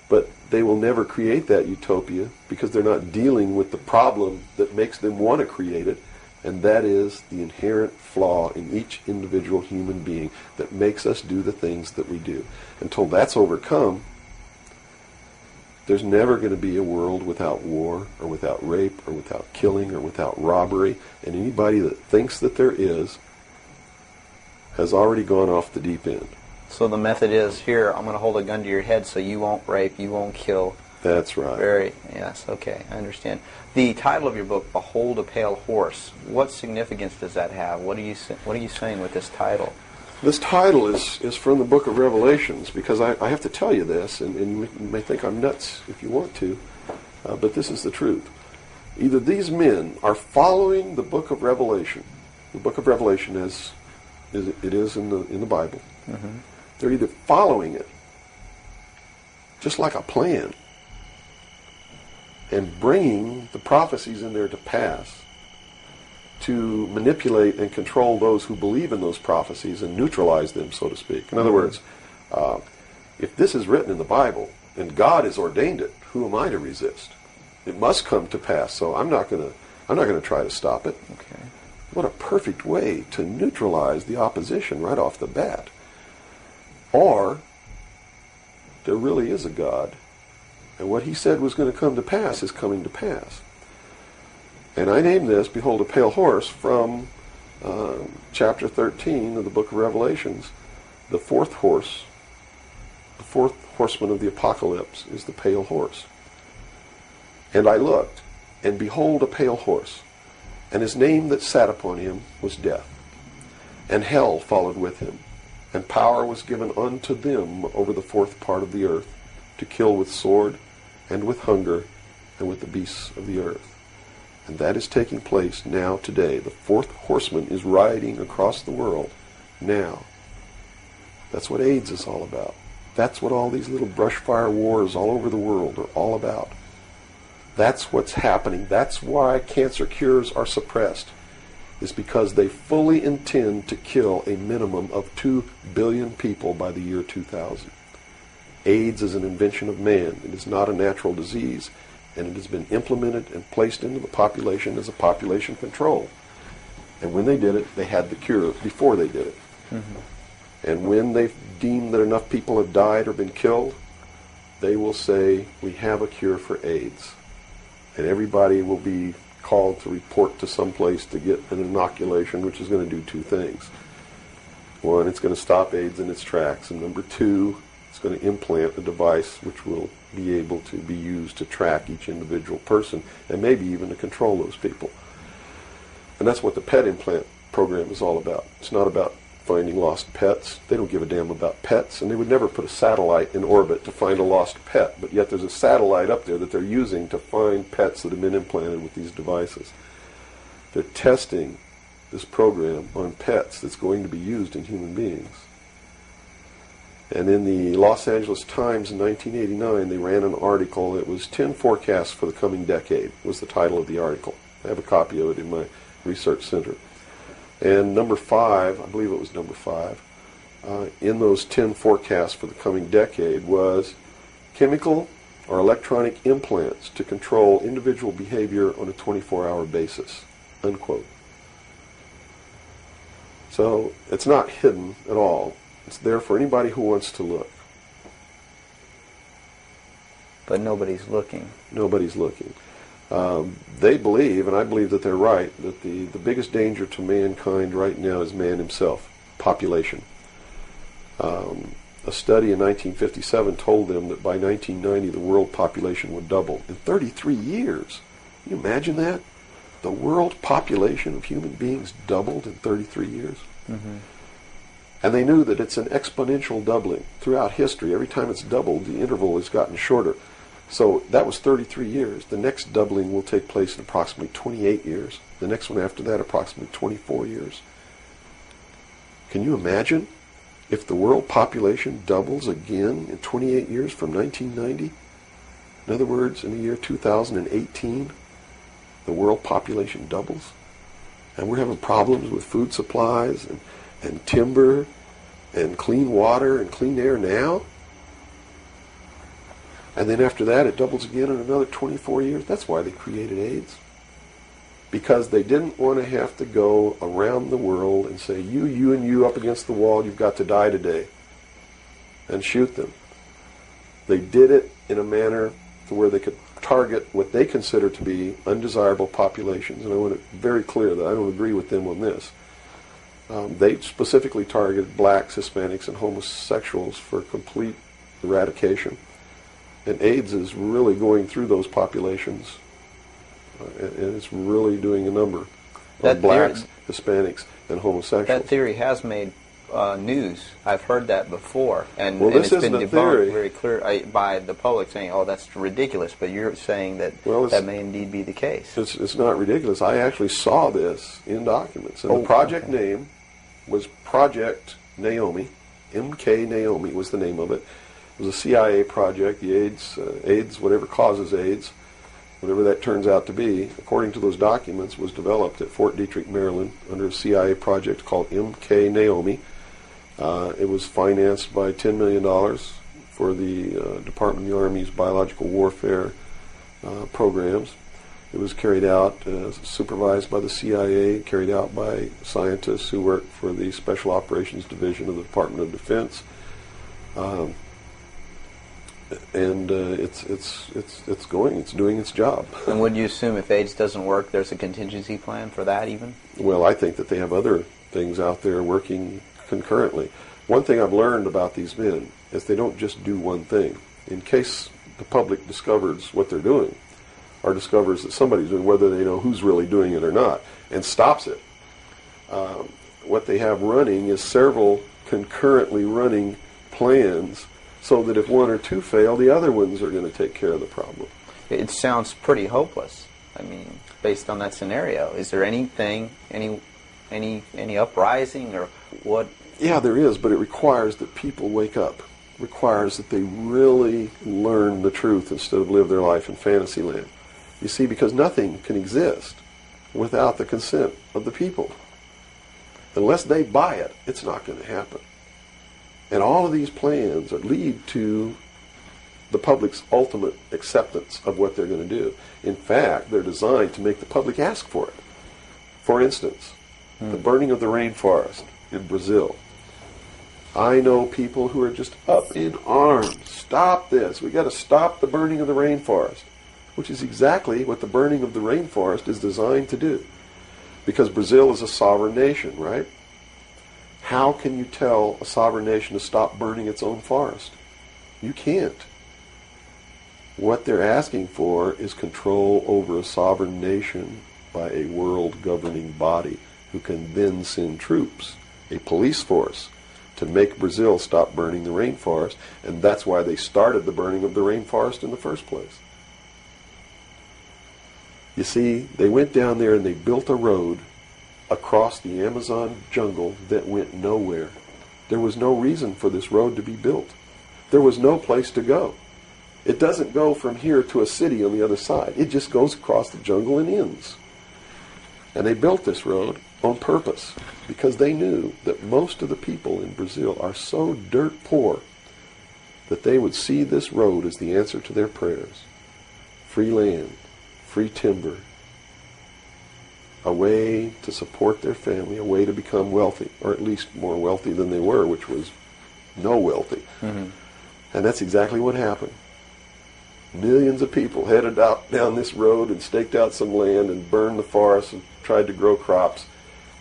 But they will never create that utopia because they're not dealing with the problem that makes them want to create it, and that is the inherent flaw in each individual human being that makes us do the things that we do. Until that's overcome, there's never going to be a world without war or without rape or without killing or without robbery, and anybody that thinks that there is has already gone off the deep end. So the method is, here, I'm going to hold a gun to your head so you won't rape, you won't kill. That's right. Yes, okay, I understand. The title of your book, Behold a Pale Horse, what significance does that have? What are you saying with this title? This title is from the book of Revelations, because I have to tell you this, and you may think I'm nuts if you want to, but this is the truth. Either these men are following the book of Revelation, the book of Revelation as it is in the Bible. They're either following it, just like a plan, and bringing the prophecies in there to pass to manipulate and control those who believe in those prophecies and neutralize them, so to speak. In other words, if this is written in the Bible and God has ordained it, who am I to resist? It must come to pass, so I'm not going to try to stop it. Okay. What a perfect way to neutralize the opposition right off the bat. Or there really is a God, and what he said was going to come to pass is coming to pass. And I named this, Behold a Pale Horse, from chapter 13 of the book of Revelations. The fourth horse, the fourth horseman of the apocalypse is the pale horse. And I looked, and behold a pale horse, and his name that sat upon him was Death, and hell followed with him. And power was given unto them over the fourth part of the earth, to kill with sword, and with hunger, and with the beasts of the earth. And that is taking place now today. The fourth horseman is riding across the world now. That's what AIDS is all about. That's what all these little brush fire wars all over the world are all about. That's what's happening. That's why cancer cures are suppressed, is because they fully intend to kill a minimum of 2 billion people by the year 2000. AIDS is an invention of man. It is not a natural disease, and it has been implemented and placed into the population as a population control. And when they did it, they had the cure before they did it. And when they deem that enough people have died or been killed, they will say, we have a cure for AIDS. And everybody will be called to report to some place to get an inoculation, which is going to do two things. One, it's going to stop AIDS in its tracks, and number two, it's going to implant a device which will be able to be used to track each individual person, and maybe even to control those people. And that's what the pet implant program is all about. It's not about finding lost pets. They don't give a damn about pets, and they would never put a satellite in orbit to find a lost pet, but yet there's a satellite up there that they're using to find pets that have been implanted with these devices. They're testing this program on pets that's going to be used in human beings. And in the Los Angeles Times in 1989, they ran an article. It was 10 forecasts for the coming decade, was the title of the article. I have a copy of it in my research center. And number 5, I believe it was number 5, in those 10 forecasts for the coming decade was chemical or electronic implants to control individual behavior on a 24-hour basis, unquote. So it's not hidden at all. It's there for anybody who wants to look. But nobody's looking. Nobody's looking. They believe, and I believe that they're right, that the biggest danger to mankind right now is man himself, population. A study in 1957 told them that by 1990 the world population would double. In 33 years. Can you imagine that? The world population of human beings doubled in 33 years. And they knew that it's an exponential doubling throughout history. Every time it's doubled, the interval has gotten shorter. So that was 33 years. The next doubling will take place in approximately 28 years. The next one after that, approximately 24 years. Can you imagine if the world population doubles again in 28 years from 1990? In other words, in the year 2018, the world population doubles. And we're having problems with food supplies and timber and clean water and clean air now. And then after that, it doubles again in another 24 years. That's why they created AIDS. Because they didn't want to have to go around the world and say, you, and you up against the wall, you've got to die today. And shoot them. They did it in a manner to where they could target what they consider to be undesirable populations. And I want to be very clear that I don't agree with them on this. They specifically targeted blacks, Hispanics, and homosexuals for complete eradication. And AIDS is really going through those populations, and it's really doing a number on blacks, Hispanics, and homosexuals. That theory has made news. I've heard that before, and this it's been isn't a debunked theory. very clear by the public, saying, "Oh, that's ridiculous." But you're saying that that may indeed be the case. It's not ridiculous. I actually saw this in documents, and the project name was Project Naomi. MK Naomi was the name of it. It was a CIA project. The AIDS, whatever causes AIDS, whatever that turns out to be, according to those documents, was developed at Fort Detrick, Maryland, under a CIA project called MK Naomi. It was financed by $10 million for the Department of the Army's biological warfare programs. It was carried out, supervised by the CIA, carried out by scientists who worked for the Special Operations Division of the Department of Defense. And it's doing its job. And would you assume if AIDS doesn't work, there's a contingency plan for that even? Well, I think that they have other things out there working concurrently. One thing I've learned about these men is they don't just do one thing. In case the public discovers what they're doing, or discovers that somebody's doing, whether they know who's really doing it or not, and stops it, what they have running is several concurrently running plans, so that if one or two fail, the other ones are going to take care of the problem. It sounds pretty hopeless. I mean, based on that scenario, is there anything, any uprising or what? Yeah, there is, but it requires that people wake up. It requires that they really learn the truth instead of live their life in fantasy land. You see, because nothing can exist without the consent of the people. Unless they buy it, it's not going to happen. And all of these plans lead to the public's ultimate acceptance of what they're going to do. In fact, they're designed to make the public ask for it. For instance, the burning of the rainforest in Brazil. I know people who are just up in arms. Stop this. We've got to stop the burning of the rainforest, which is exactly what the burning of the rainforest is designed to do. Because Brazil is a sovereign nation, right? How can you tell a sovereign nation to stop burning its own forest? You can't. What they're asking for is control over a sovereign nation by a world governing body who can then send troops, a police force, to make Brazil stop burning the rainforest, and that's why they started the burning of the rainforest in the first place. You see, they went down there and they built a road across the Amazon jungle that went nowhere. There was no reason for this road to be built. There was no place to go. It doesn't go from here to a city on the other side. It just goes across the jungle and ends. And they built this road on purpose because they knew that most of the people in Brazil are so dirt poor that they would see this road as the answer to their prayers. Free land, free timber, a way to support their family, a way to become wealthy, or at least more wealthy than they were, which was no wealthy. Mm-hmm. And that's exactly what happened. Millions of people headed out down this road and staked out some land and burned the forest and tried to grow crops.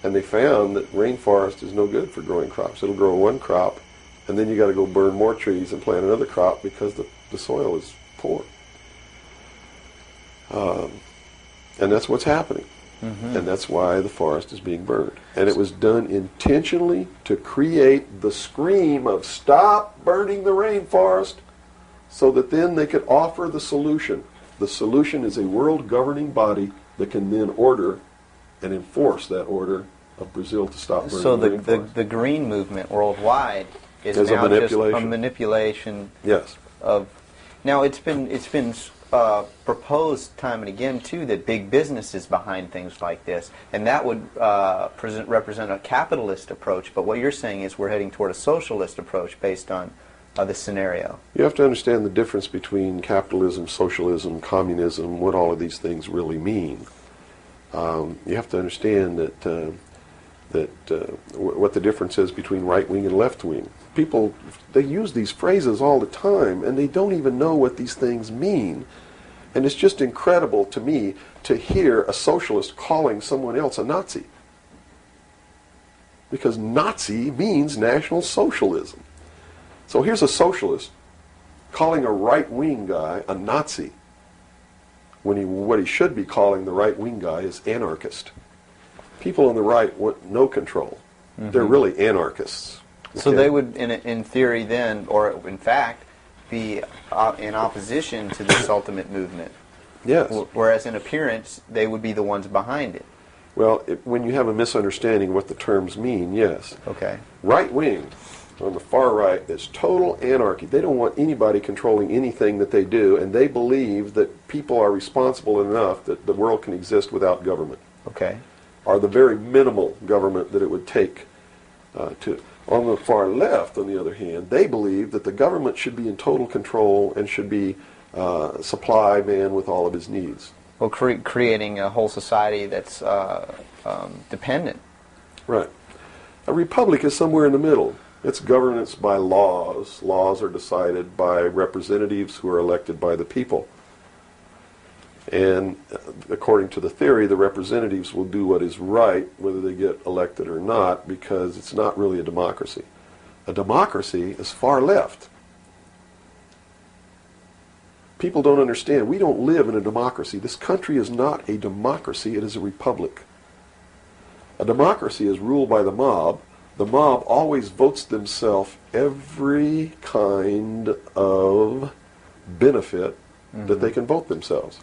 And they found that rainforest is no good for growing crops. It'll grow one crop, and then you got to go burn more trees and plant another crop because the soil is poor. And that's what's happening. Mm-hmm. And that's why the forest is being burned. And it was done intentionally to create the scream of stop burning the rainforest so that then they could offer the solution. The solution is a world governing body that can then order and enforce that order of Brazil to stop burning So the the rainforest. green movement worldwide is As a now just a manipulation. manipulation Yes. of. Now it's been proposed time and again too that big business is behind things like this, and that would represent a capitalist approach. But what you're saying is we're heading toward a socialist approach based on this scenario. You have to understand the difference between capitalism, socialism, communism, what all of these things really mean. You have to understand what the difference is between right wing and left wing. People, they use these phrases all the time, and they don't even know what these things mean. And it's just incredible to me to hear a socialist calling someone else a Nazi. Because Nazi means National Socialism. So here's a socialist calling a right-wing guy a Nazi, when what he should be calling the right-wing guy is anarchist. People on the right want no control. They're really anarchists. So Okay? they would, in theory then, or in fact, be in opposition to this ultimate movement. Yes. Whereas in appearance, they would be the ones behind it. Well, when you have a misunderstanding of what the terms mean, yes. Okay. Right wing, on the far right, is total anarchy. They don't want anybody controlling anything that they do, and they believe that people are responsible enough that the world can exist without government, Okay. or the very minimal government that it would take to. On the far left, on the other hand, they believe that the government should be in total control and should be supply man with all of his needs. Well, creating a whole society that's dependent. Right. A republic is somewhere in the middle. It's governance by laws. Laws are decided by representatives who are elected by the people. And according to the theory, the representatives will do what is right, whether they get elected or not, because it's not really a democracy. A democracy is far left. People don't understand. We don't live in a democracy. This country is not a democracy. It is a republic. A democracy is ruled by the mob. The mob always votes themselves every kind of benefit that they can vote themselves.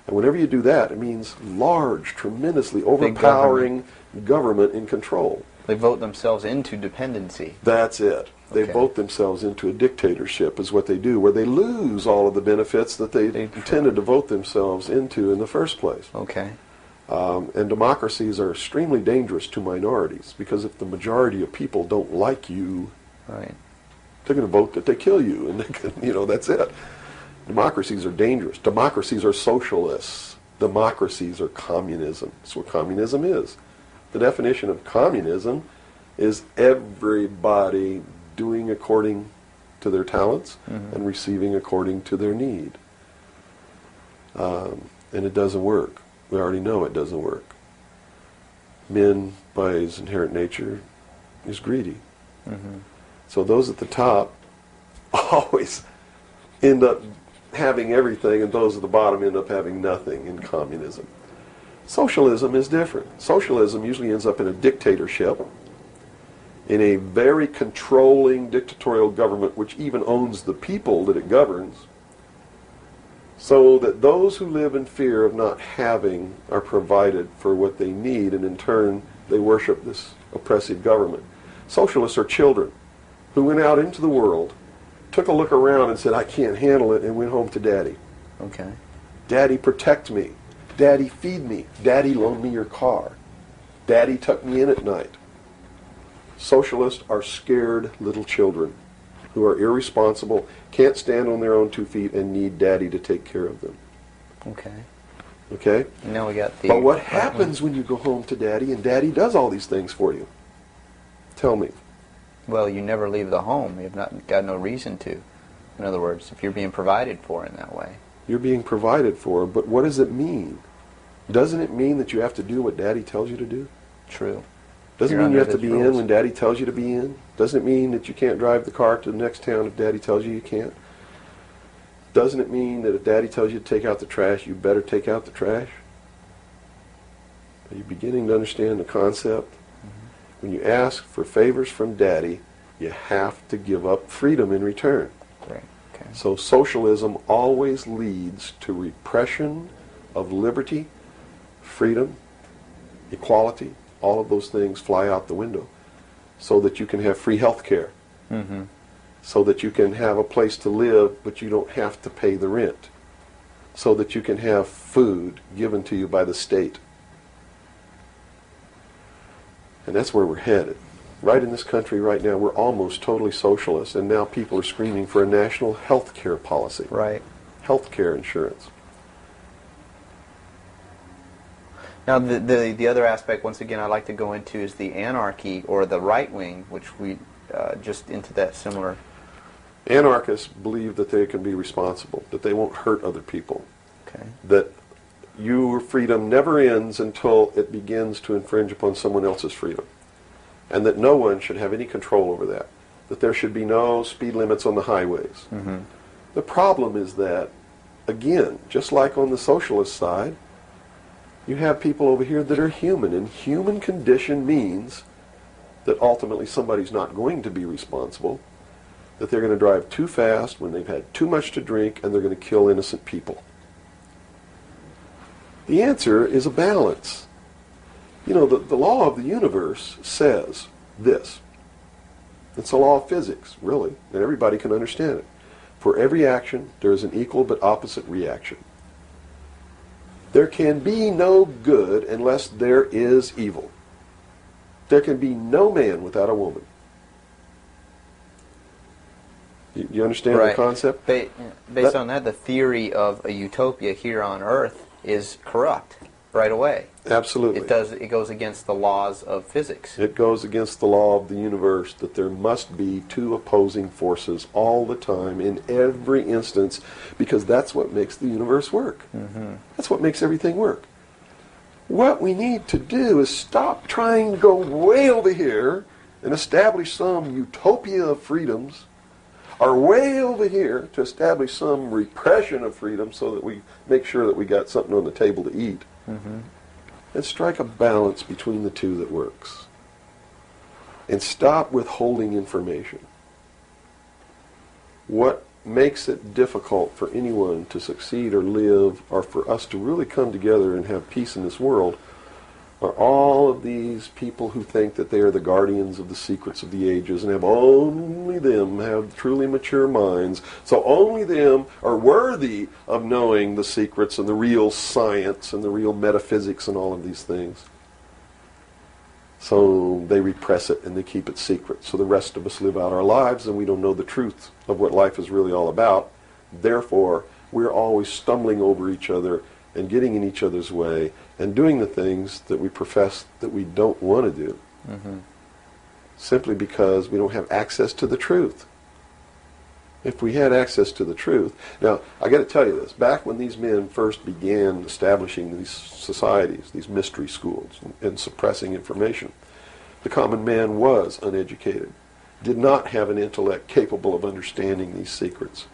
And whenever you do that, it means large, tremendously overpowering government in control. They vote themselves into dependency. That's it. They Okay. vote themselves into a dictatorship is what they do, where they lose all of the benefits that they intended to vote themselves into in the first place. Okay. And democracies are extremely dangerous to minorities, because if the majority of people don't like you, Right. they're going to vote that they kill you, and they can, that's it. Democracies are dangerous. Democracies are socialists. Democracies are communism. That's what communism is. The definition of communism is everybody doing according to their talents and receiving according to their need. And it doesn't work. We already know it doesn't work. Man, by his inherent nature, is greedy. So those at the top always end up having everything, and those at the bottom end up having nothing in communism. Socialism is different. Socialism usually ends up in a dictatorship, in a very controlling dictatorial government which even owns the people that it governs, so that those who live in fear of not having are provided for what they need, and in turn they worship this oppressive government. Socialists are children who went out into the world, took a look around and said, I can't handle it, and went home to Daddy. Okay. Daddy, protect me. Daddy, feed me. Daddy, loan me your car. Daddy, tuck me in at night. Socialists are scared little children who are irresponsible, can't stand on their own 2 feet, and need Daddy to take care of them. Okay. Okay? And now we got the. But what happens when you go home to Daddy and Daddy does all these things for you? Tell me. Well, you never leave the home. You've not got no reason to. In other words, if you're being provided for in that way. You're being provided for, but what does it mean? Doesn't it mean that you have to do what Daddy tells you to do? True. Doesn't You're mean you under have to his be in rules. when Daddy tells you to be in. Doesn't it mean that you can't drive the car to the next town if Daddy tells you you can't. Doesn't it mean that if Daddy tells you to take out the trash, you better take out the trash? Are you beginning to understand the concept? When you ask for favors from Daddy, you have to give up freedom in return. Right. Okay. So socialism always leads to repression of liberty, freedom, equality. All of those things fly out the window so that you can have free health care, Mm-hmm. so that you can have a place to live but you don't have to pay the rent, so that you can have food given to you by the state. And that's where we're headed. Right in this country right now, we're almost totally socialist, and now people are screaming for a national health care policy, Right. health care insurance. Now, the other aspect, once again, I'd like to go into is the anarchy or the right wing, which we just into that similar. Anarchists believe that they can be responsible, that they won't hurt other people, Okay. that your freedom never ends until it begins to infringe upon someone else's freedom, and that no one should have any control over that there should be no speed limits on the highways. Mm-hmm. The problem is that, again, just like on the socialist side, you have people over here that are human, and human condition means that ultimately somebody's not going to be responsible, that they're going to drive too fast when they've had too much to drink, and they're going to kill innocent people. The answer is a balance. You know, the law of the universe says this. It's a law of physics, really, and everybody can understand it. For every action, there is an equal but opposite reaction. There can be no good unless there is evil. There can be no man without a woman. You understand the concept? Based on that, the theory of a utopia here on Earth is corrupt right away. Absolutely. It goes against the laws of physics. It goes against the law of the universe that there must be two opposing forces all the time in every instance, because that's what makes the universe work. Mm-hmm. That's what makes everything work. What we need to do is stop trying to go way over here and establish some utopia of freedoms, or way over here to establish some repression of freedom so that we make sure that we got something on the table to eat. Mm-hmm. And strike a balance between the two that works. And stop withholding information. What makes it difficult for anyone to succeed or live, or for us to really come together and have peace in this world, are all of these people who think that they are the guardians of the secrets of the ages, and have only them have truly mature minds, so only them are worthy of knowing the secrets and the real science and the real metaphysics and all of these things. So they repress it and they keep it secret, so the rest of us live out our lives and we don't know the truth of what life is really all about. Therefore, we're always stumbling over each other and getting in each other's way and doing the things that we profess that we don't want to do, Mm-hmm. simply because we don't have access to the truth. If we had access to the truth... Now, I got to tell you this. Back when these men first began establishing these societies, these mystery schools, and suppressing information, the common man was uneducated, did not have an intellect capable of understanding these secrets.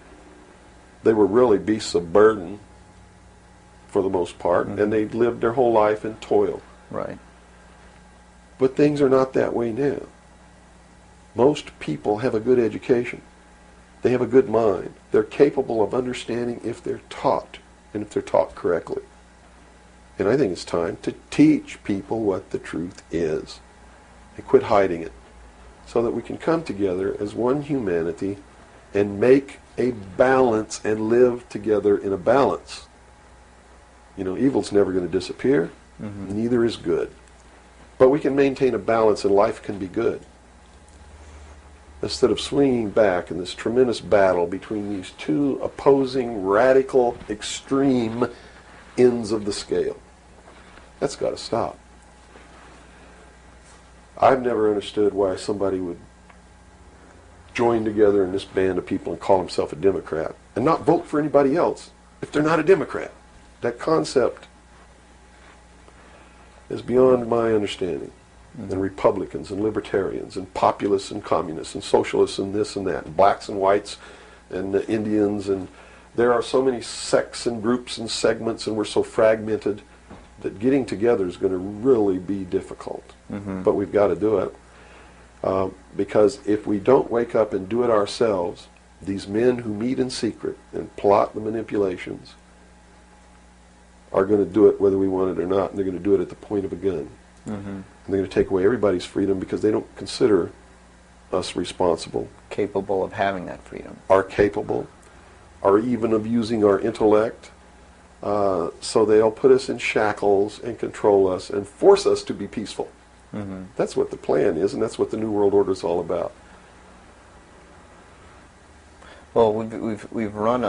They were really beasts of burden, for the most part, Mm-hmm. and they lived their whole life in toil. Right. But things are not that way now. Most people have a good education. They have a good mind. They're capable of understanding if they're taught, and if they're taught correctly. And I think it's time to teach people what the truth is, and quit hiding it, so that we can come together as one humanity and make a balance and live together in a balance. You know, evil's never going to disappear. Mm-hmm. Neither is good. But we can maintain a balance and life can be good. Instead of swinging back in this tremendous battle between these two opposing, radical, extreme ends of the scale. That's got to stop. I've never understood why somebody would join together in this band of people and call himself a Democrat and not vote for anybody else if they're not a Democrat. That concept is beyond my understanding. Mm-hmm. And Republicans and Libertarians and Populists and Communists and Socialists and this and that, and blacks and whites and Indians, and there are so many sects and groups and segments, and we're so fragmented that getting together is going to really be difficult. Mm-hmm. But we've got to do it. Because if we don't wake up and do it ourselves, these men who meet in secret and plot the manipulations are going to do it whether we want it or not, and they're going to do it at the point of a gun. Mm-hmm. And they're going to take away everybody's freedom because they don't consider us responsible, Capable of having that freedom. are capable, are even of using our intellect. So they'll put us in shackles and control us and force us to be peaceful. Mm-hmm. That's what the plan is, and that's what the New World Order is all about. Well, we've run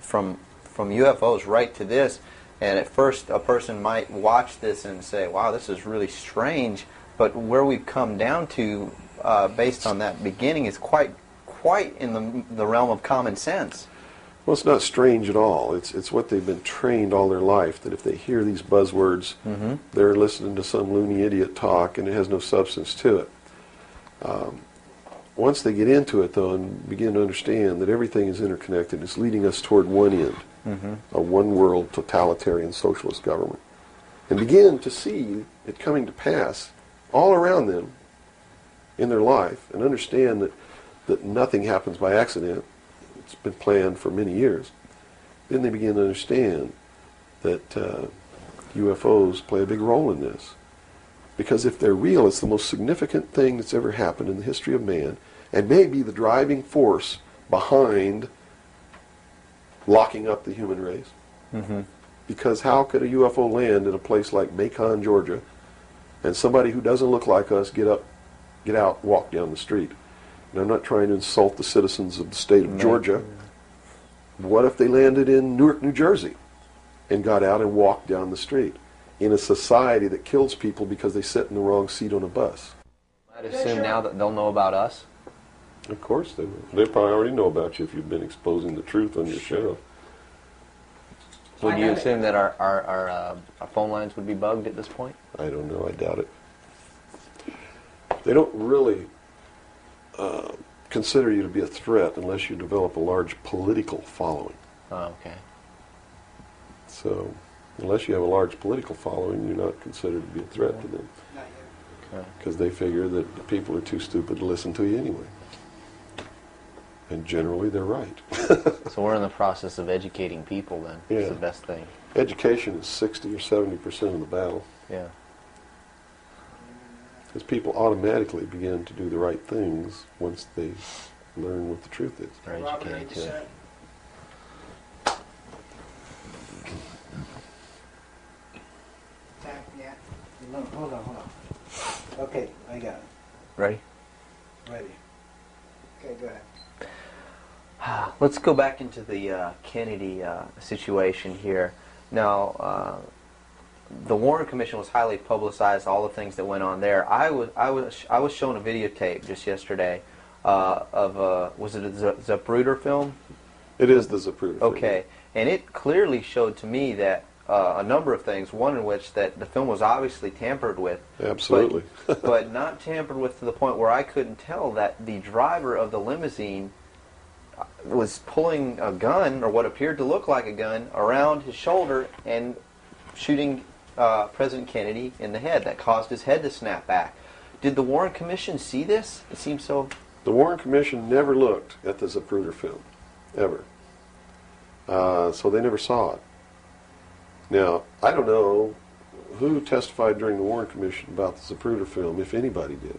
from UFOs right to this, and at first a person might watch this and say, "Wow, this is really strange." But where we've come down to, based on that beginning, is quite in the realm of common sense. Well, it's not strange at all. It's what they've been trained all their life, that if they hear these buzzwords, Mm-hmm. they're listening to some loony idiot talk, and it has no substance to it. Once they get into it, though, and begin to understand that everything is interconnected, it's leading us toward one end, Mm-hmm. a one-world totalitarian socialist government, and begin to see it coming to pass all around them in their life, and understand that nothing happens by accident. It's been planned for many years. Then they begin to understand that UFOs play a big role in this. Because if they're real, it's the most significant thing that's ever happened in the history of man, and may be the driving force behind locking up the human race. Mm-hmm. Because how could a UFO land in a place like Macon, Georgia, and somebody who doesn't look like us get out, walk down the street? And I'm not trying to insult the citizens of the state of Georgia. What if they landed in Newark, New Jersey, and got out and walked down the street in a society that kills people because they sit in the wrong seat on a bus? I'd assume now that they'll know about us. Of course they will. They probably already know about you if you've been exposing the truth on your show. Would you assume that our phone lines would be bugged at this point? I don't know. I doubt it. They don't really consider you to be a threat unless you develop a large political following. Oh, okay. So, unless you have a large political following, you're not considered to be a threat to them. Not yet. Okay. Because they figure that the people are too stupid to listen to you anyway. And generally, they're right. So we're in the process of educating people then. Yeah. It's the best thing. Education is 60 or 70% of the battle. Yeah. Because people automatically begin to do the right things once they learn what the truth is. They're Robert, educated to it. 80%. Yeah. No, hold on. Okay, I got it. Ready? Ready. Okay, go ahead. Let's go back into the Kennedy situation here. Now, the Warren Commission was highly publicized. All the things that went on there. I was shown a videotape just yesterday of was it a Zapruder film? It is the Zapruder film. Okay, and it clearly showed to me that a number of things. One in which that the film was obviously tampered with. Absolutely. but not tampered with to the point where I couldn't tell that the driver of the limousine was pulling a gun, or what appeared to look like a gun, around his shoulder and shooting President Kennedy in the head. That caused his head to snap back. Did the Warren Commission see this? It seems so. The Warren Commission never looked at the Zapruder film, ever. So they never saw it. Now, I don't know who testified during the Warren Commission about the Zapruder film, if anybody did.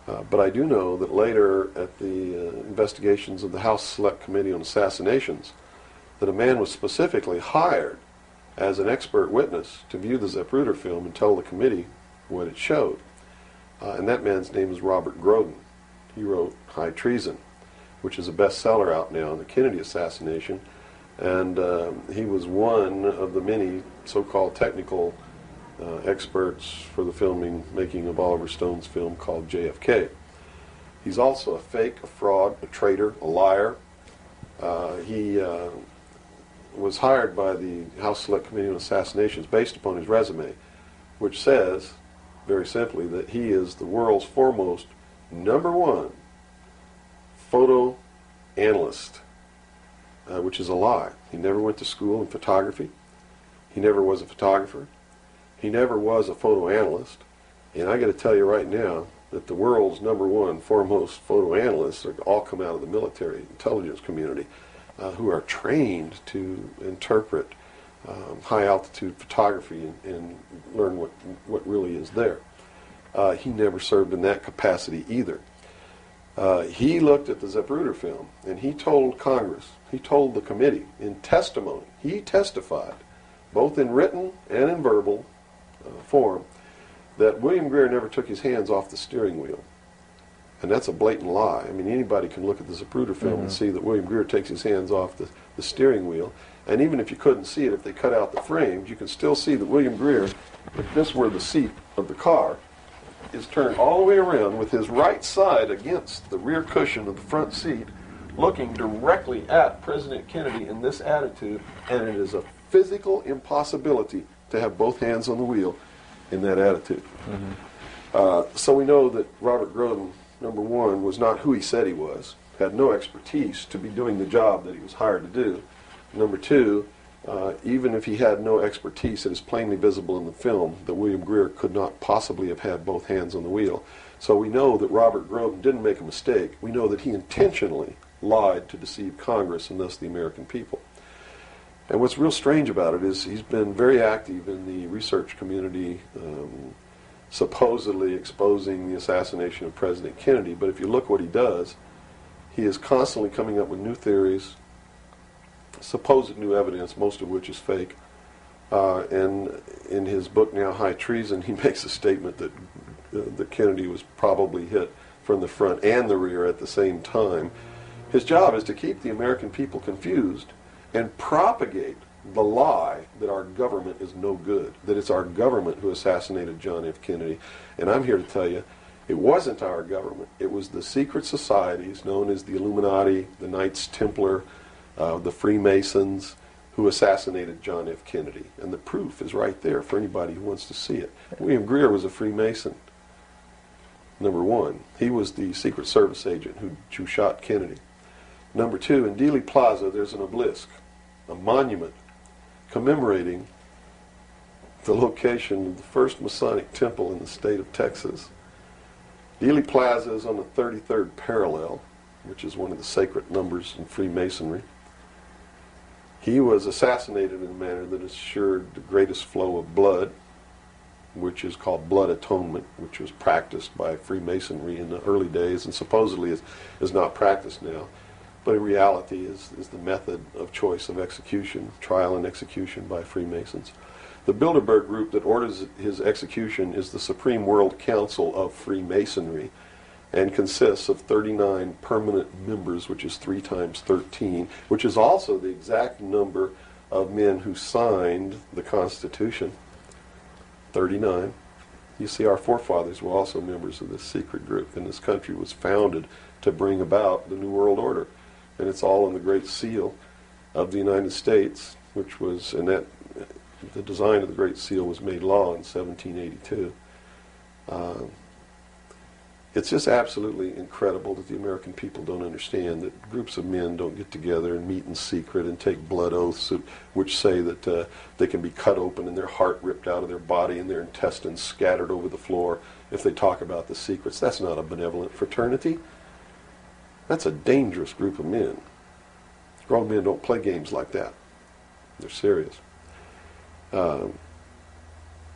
But I do know that later at the investigations of the House Select Committee on Assassinations, that a man was specifically hired as an expert witness to view the Zapruder film and tell the committee what it showed. And that man's name is Robert Groden. He wrote High Treason, which is a bestseller out now on the Kennedy assassination. And he was one of the many so-called technical experts for the making of Oliver Stone's film called JFK. He's also a fake, a fraud, a traitor, a liar. He was hired by the House Select Committee on Assassinations based upon his resume, which says, very simply, that he is the world's foremost #1 photo analyst, which is a lie. He never went to school in photography. He never was a photographer. He never was a photo analyst. And I got to tell you right now, that the world's #1 foremost photo analysts are all come out of the military intelligence community, who are trained to interpret high altitude photography and learn what really is there. He never served in that capacity either. He looked at the Zapruder film and he told Congress, he told the committee in testimony, he testified, both in written and in verbal form, that William Greer never took his hands off the steering wheel. And that's a blatant lie. I mean, anybody can look at the Zapruder film and see that William Greer takes his hands off the steering wheel. And even if you couldn't see it, if they cut out the frames, you can still see that William Greer, if this were the seat of the car, is turned all the way around with his right side against the rear cushion of the front seat, looking directly at President Kennedy in this attitude, and it is a physical impossibility to have both hands on the wheel in that attitude. So we know that Robert Groden, #1, was not who he said he was, had no expertise to be doing the job that he was hired to do. #2, even if he had no expertise, it is plainly visible in the film that William Greer could not possibly have had both hands on the wheel. So we know that Robert Groden didn't make a mistake. We know that he intentionally lied to deceive Congress and thus the American people. And what's real strange about it is he's been very active in the research community, supposedly exposing the assassination of President Kennedy. But if you look what he does, he is constantly coming up with new theories, supposed new evidence, most of which is fake. And in his book now, High Treason, he makes a statement that Kennedy was probably hit from the front and the rear at the same time. His job is to keep the American people confused and propagate the lie that our government is no good, that it's our government who assassinated John F. Kennedy. And I'm here to tell you, it wasn't our government. It was the secret societies known as the Illuminati, the Knights Templar, the Freemasons, who assassinated John F. Kennedy. And the proof is right there for anybody who wants to see it. William Greer was a Freemason, #1. He was the Secret Service agent who shot Kennedy. #2, in Dealey Plaza, there's an obelisk, a monument commemorating the location of the first Masonic temple in the state of Texas. Dealey Plaza is on the 33rd parallel, which is one of the sacred numbers in Freemasonry. He was assassinated in a manner that assured the greatest flow of blood, which is called blood atonement, which was practiced by Freemasonry in the early days and supposedly is not practiced now. But in reality is the method of choice of execution, trial and execution by Freemasons. The Bilderberg group that orders his execution is the Supreme World Council of Freemasonry and consists of 39 permanent members, which is 3 times 13, which is also the exact number of men who signed the Constitution, 39. You see, our forefathers were also members of this secret group, and this country was founded to bring about the New World Order. And it's all in the Great Seal of the United States, which was, and that the design of the Great Seal was made law in 1782. It's just absolutely incredible that the American people don't understand that groups of men don't get together and meet in secret and take blood oaths which say that they can be cut open and their heart ripped out of their body and their intestines scattered over the floor if they talk about the secrets. That's not a benevolent fraternity. That's a dangerous group of men. Grown men don't play games like that. They're serious.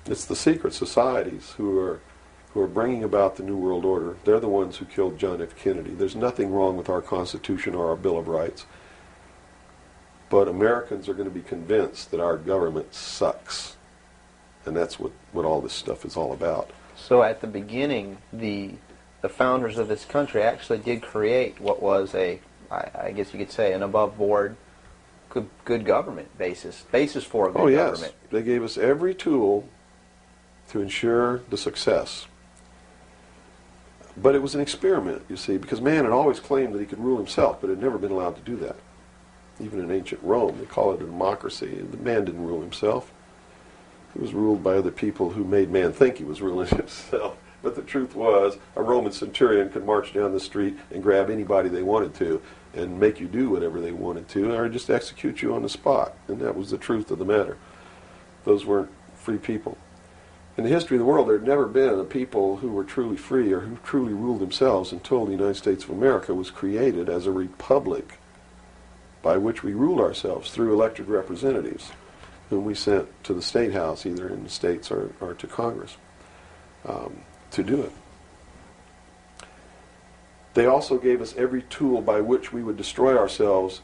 It's the secret societies who are bringing about the New World Order. They're the ones who killed John F. Kennedy. There's nothing wrong with our Constitution or our Bill of Rights. But Americans are going to be convinced that our government sucks. And that's what all this stuff is all about. So at the beginning, the founders of this country actually did create what was I guess you could say, an above-board, good government basis for a good government. Yes. They gave us every tool to ensure the success. But it was an experiment, you see, because man had always claimed that he could rule himself, but had never been allowed to do that. Even in ancient Rome, they call it a democracy. The man didn't rule himself. He was ruled by other people who made man think he was ruling himself. But the truth was, a Roman centurion could march down the street and grab anybody they wanted to and make you do whatever they wanted to, or just execute you on the spot. And that was the truth of the matter. Those weren't free people. In the history of the world, there had never been a people who were truly free or who truly ruled themselves until the United States of America was created as a republic by which we ruled ourselves through elected representatives whom we sent to the State House, either in the states or to Congress, to do it. They also gave us every tool by which we would destroy ourselves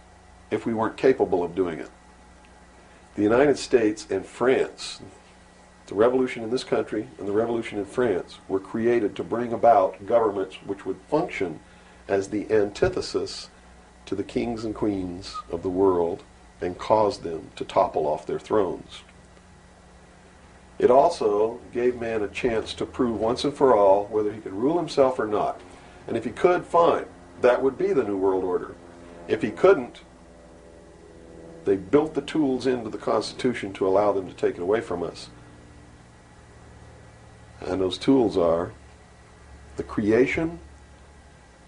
if we weren't capable of doing it. The United States and France, the revolution in this country and the revolution in France, were created to bring about governments which would function as the antithesis to the kings and queens of the world and cause them to topple off their thrones. It also gave man a chance to prove once and for all whether he could rule himself or not. And if he could, fine. That would be the New World Order. If he couldn't, they built the tools into the Constitution to allow them to take it away from us. And those tools are the creation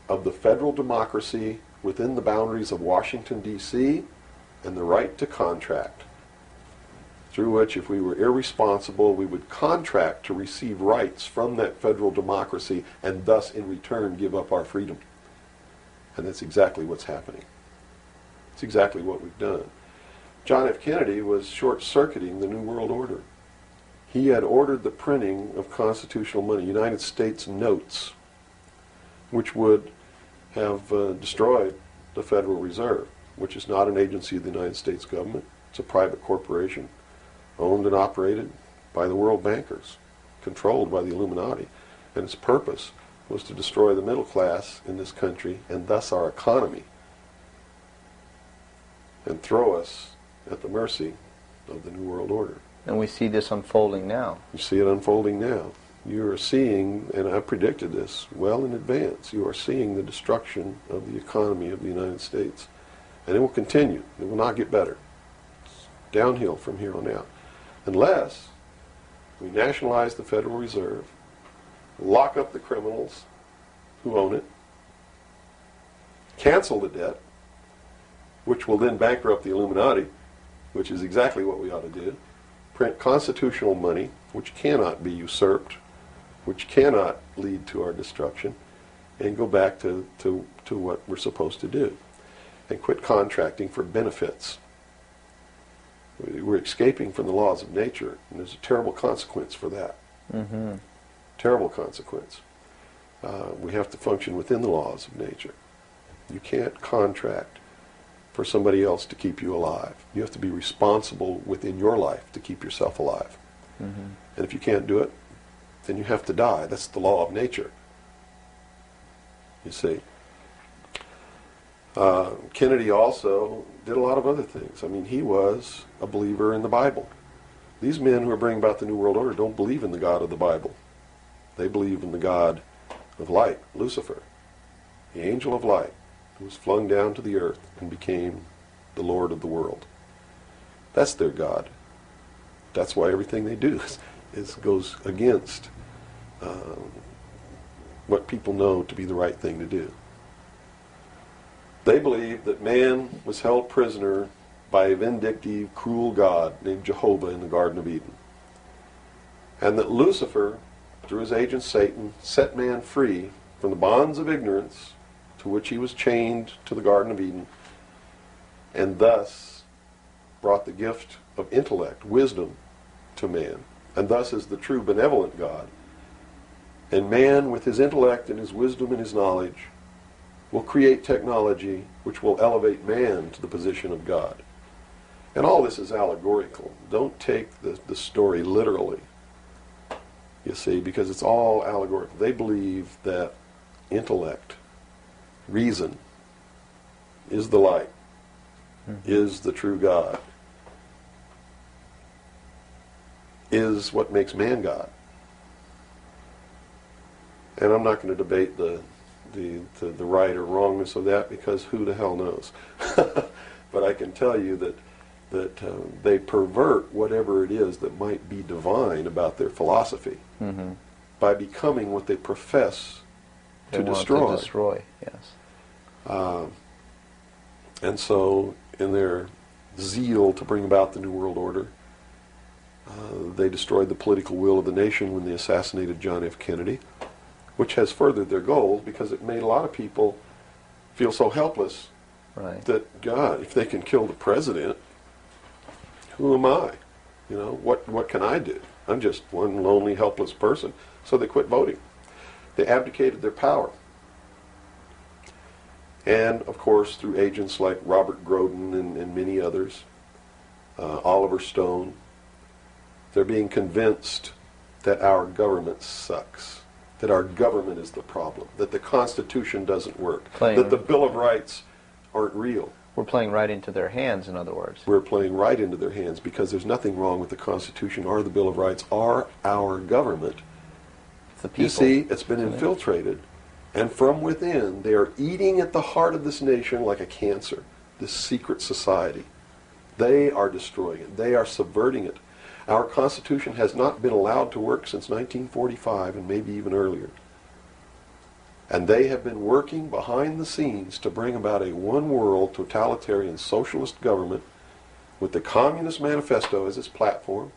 of the federal democracy within the boundaries of Washington, D.C., and the right to contract, through which, if we were irresponsible, we would contract to receive rights from that federal democracy and thus, in return, give up our freedom. And that's exactly what's happening. It's exactly what we've done. John F. Kennedy was short-circuiting the New World Order. He had ordered the printing of constitutional money, United States notes, which would have destroyed the Federal Reserve, which is not an agency of the United States government. It's a private corporation owned and operated by the world bankers, controlled by the Illuminati. And its purpose was to destroy the middle class in this country and thus our economy, and throw us at the mercy of the New World Order. And we see this unfolding now. You see it unfolding now. You are seeing, and I predicted this well in advance, you are seeing the destruction of the economy of the United States. And it will continue. It will not get better. It's downhill from here on out. Unless we nationalize the Federal Reserve, lock up the criminals who own it, cancel the debt, which will then bankrupt the Illuminati, which is exactly what we ought to do, print constitutional money, which cannot be usurped, which cannot lead to our destruction, and go back to what we're supposed to do, and quit contracting for benefits. We're escaping from the laws of nature, and there's a terrible consequence for that. Mm-hmm. Terrible consequence. We have to function within the laws of nature. You can't contract for somebody else to keep you alive. You have to be responsible within your life to keep yourself alive. Mm-hmm. And if you can't do it, then you have to die. That's the law of nature. You see. Kennedy also did a lot of other things. I mean, he was a believer in the Bible. These men who are bringing about the New World Order don't believe in the God of the Bible. They believe in the God of light, Lucifer, the angel of light, who was flung down to the earth and became the Lord of the world. That's their God. That's why everything they do goes against what people know to be the right thing to do. They believe that man was held prisoner by a vindictive, cruel God named Jehovah in the Garden of Eden. And that Lucifer, through his agent Satan, set man free from the bonds of ignorance to which he was chained to the Garden of Eden, and thus brought the gift of intellect, wisdom, to man, and thus is the true benevolent God. And man, with his intellect and his wisdom and his knowledge, will create technology which will elevate man to the position of God. And all this is allegorical. Don't take the story literally, you see, because it's all allegorical. They believe that intellect, reason, is the light, is the true God, is what makes man God. And I'm not going to debate the right or wrongness of that, because who the hell knows. But I can tell you that they pervert whatever it is that might be divine about their philosophy by becoming what they profess to destroy. To destroy, yes. And so in their zeal to bring about the New World Order, They destroyed the political will of the nation when they assassinated John F. Kennedy, which has furthered their goals because it made a lot of people feel so helpless Right. that, God, if they can kill the president, who am I? You know, what can I do? I'm just one lonely, helpless person. So they quit voting. They abdicated their power. And, of course, through agents like Robert Groden and many others, Oliver Stone, they're being convinced that our government sucks, that our government is the problem, that the Constitution doesn't work, that the Bill of Rights aren't real. We're playing right into their hands, in other words. We're playing right into their hands because there's nothing wrong with the Constitution or the Bill of Rights or our government. It's the people. You see, it's been infiltrated, and from within, they are eating at the heart of this nation like a cancer, this secret society. They are destroying it. They are subverting it. Our Constitution has not been allowed to work since 1945 and maybe even earlier. And they have been working behind the scenes to bring about a one-world totalitarian socialist government with the Communist Manifesto as its platform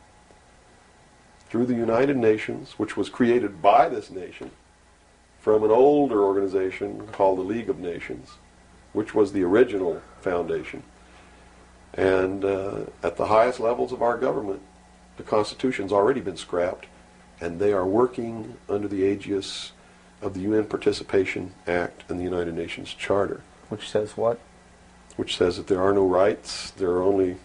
through the United Nations, which was created by this nation from an older organization called the League of Nations, which was the original foundation. And at the highest levels of our government, the Constitution's already been scrapped, and they are working under the aegis of the UN Participation Act and the United Nations Charter. Which says what? Which says that there are no rights, there are only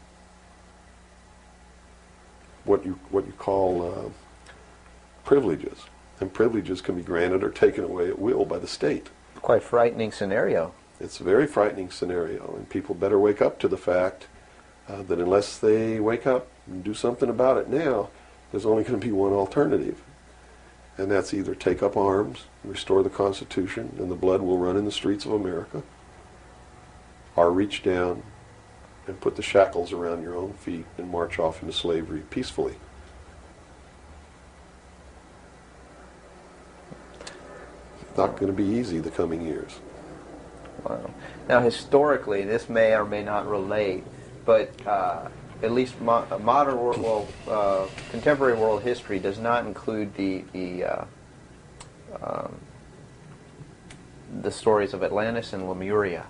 what you call privileges. And privileges can be granted or taken away at will by the state. Quite frightening scenario. It's a very frightening scenario, and people better wake up to the fact that unless they wake up and do something about it now, there's only going to be one alternative. And that's either take up arms, restore the Constitution, and the blood will run in the streets of America, or reach down and put the shackles around your own feet and march off into slavery peacefully. It's not going to be easy the coming years. Wow. Now, historically, this may or may not relate, but at least modern world, contemporary world history does not include the stories of Atlantis and Lemuria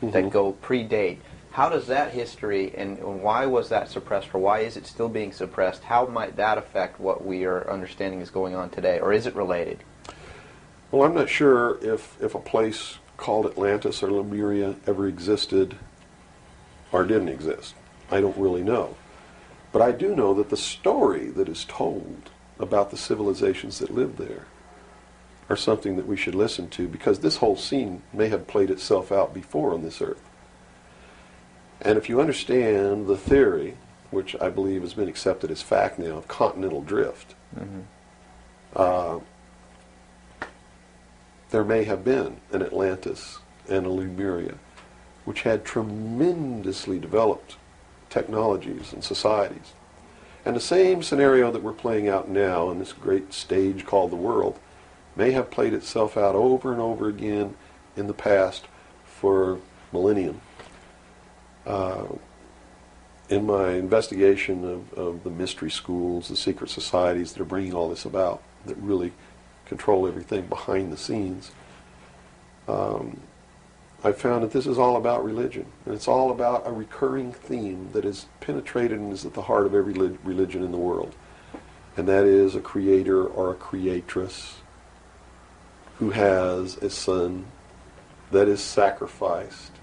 that go predate. How does that history, and why was that suppressed, or why is it still being suppressed? How might that affect what we are understanding is going on today, or is it related? Well, I'm not sure if a place called Atlantis or Lemuria ever existed or didn't exist. I don't really know. But I do know that the story that is told about the civilizations that lived there are something that we should listen to, because this whole scene may have played itself out before on this earth. And if you understand the theory, which I believe has been accepted as fact now, of continental drift, there may have been an Atlantis and a Lemuria, which had tremendously developed technologies and societies. And the same scenario that we're playing out now on this great stage called the world may have played itself out over and over again in the past for millennium. In my investigation of the mystery schools, the secret societies that are bringing all this about, that really control everything behind the scenes, I found that this is all about religion. And it's all about a recurring theme that is penetrated and is at the heart of every religion in the world. And that is a creator or a creatress who has a son that is sacrificed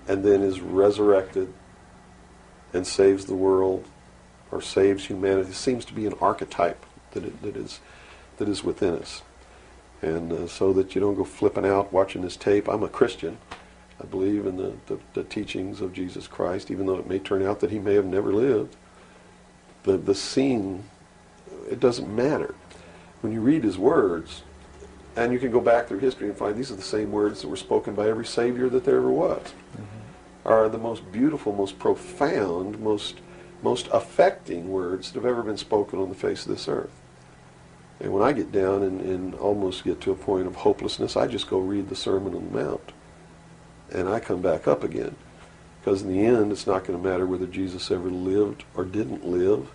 and then is resurrected and saves the world or saves humanity. It seems to be an archetype that is within us. And so that you don't go flipping out watching this tape. I'm a Christian. I believe in the teachings of Jesus Christ, even though it may turn out that he may have never lived. The scene, it doesn't matter. When you read his words, and you can go back through history and find these are the same words that were spoken by every Savior that there ever was, are the most beautiful, most profound, most affecting words that have ever been spoken on the face of this earth. And when I get down and almost get to a point of hopelessness, I just go read the Sermon on the Mount. And I come back up again. Because in the end, it's not going to matter whether Jesus ever lived or didn't live.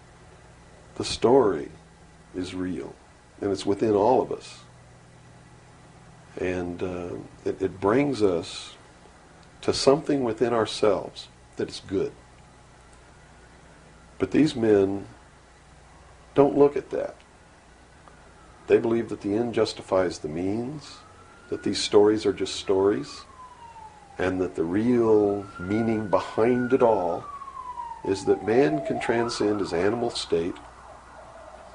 The story is real, and it's within all of us. And it brings us to something within ourselves that is good. But these men don't look at that. They believe that the end justifies the means, that these stories are just stories, and that the real meaning behind it all is that man can transcend his animal state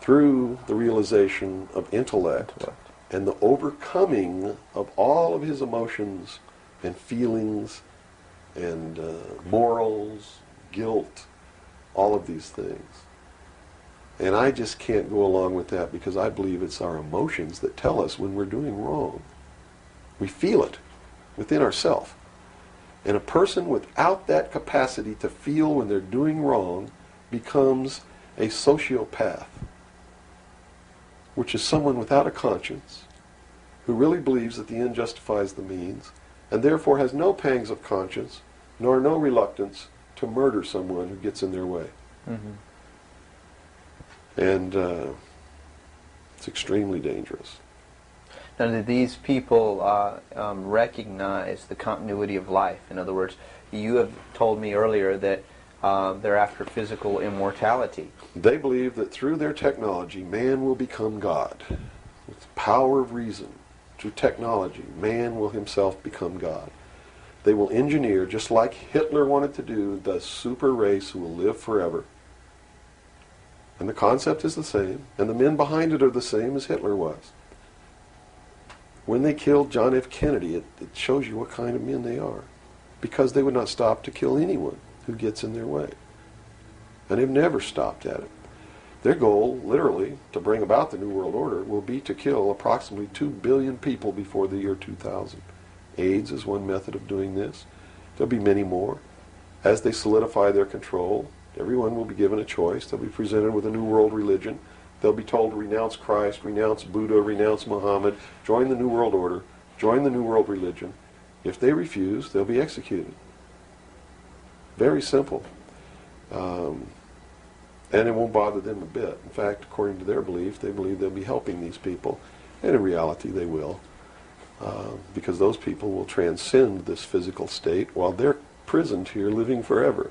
through the realization of intellect and the overcoming of all of his emotions and feelings and morals, guilt, all of these things. And I just can't go along with that because I believe it's our emotions that tell us when we're doing wrong. We feel it within ourselves. And a person without that capacity to feel when they're doing wrong becomes a sociopath, which is someone without a conscience who really believes that the end justifies the means and therefore has no pangs of conscience nor no reluctance to murder someone who gets in their way. Mm-hmm. And it's extremely dangerous. Now, do these people recognize the continuity of life? In other words, you have told me earlier that they're after physical immortality. They believe that through their technology, man will become God. With the power of reason, through technology, man will himself become God. They will engineer, just like Hitler wanted to do, the super race who will live forever. And the concept is the same, and the men behind it are the same as Hitler was. When they killed John F. Kennedy, it shows you what kind of men they are. Because they would not stop to kill anyone who gets in their way. And they've never stopped at it. Their goal, literally, to bring about the New World Order will be to kill approximately 2 billion people before the year 2000. AIDS is one method of doing this. There'll be many more. As they solidify their control, everyone will be given a choice. They'll be presented with a new world religion. They'll be told to renounce Christ, renounce Buddha, renounce Muhammad, join the New World Order, join the New World Religion. If they refuse, they'll be executed. Very simple. And it won't bother them a bit. In fact, according to their belief, they believe they'll be helping these people. And in reality, they will. Because those people will transcend this physical state while they're prisoned here living forever.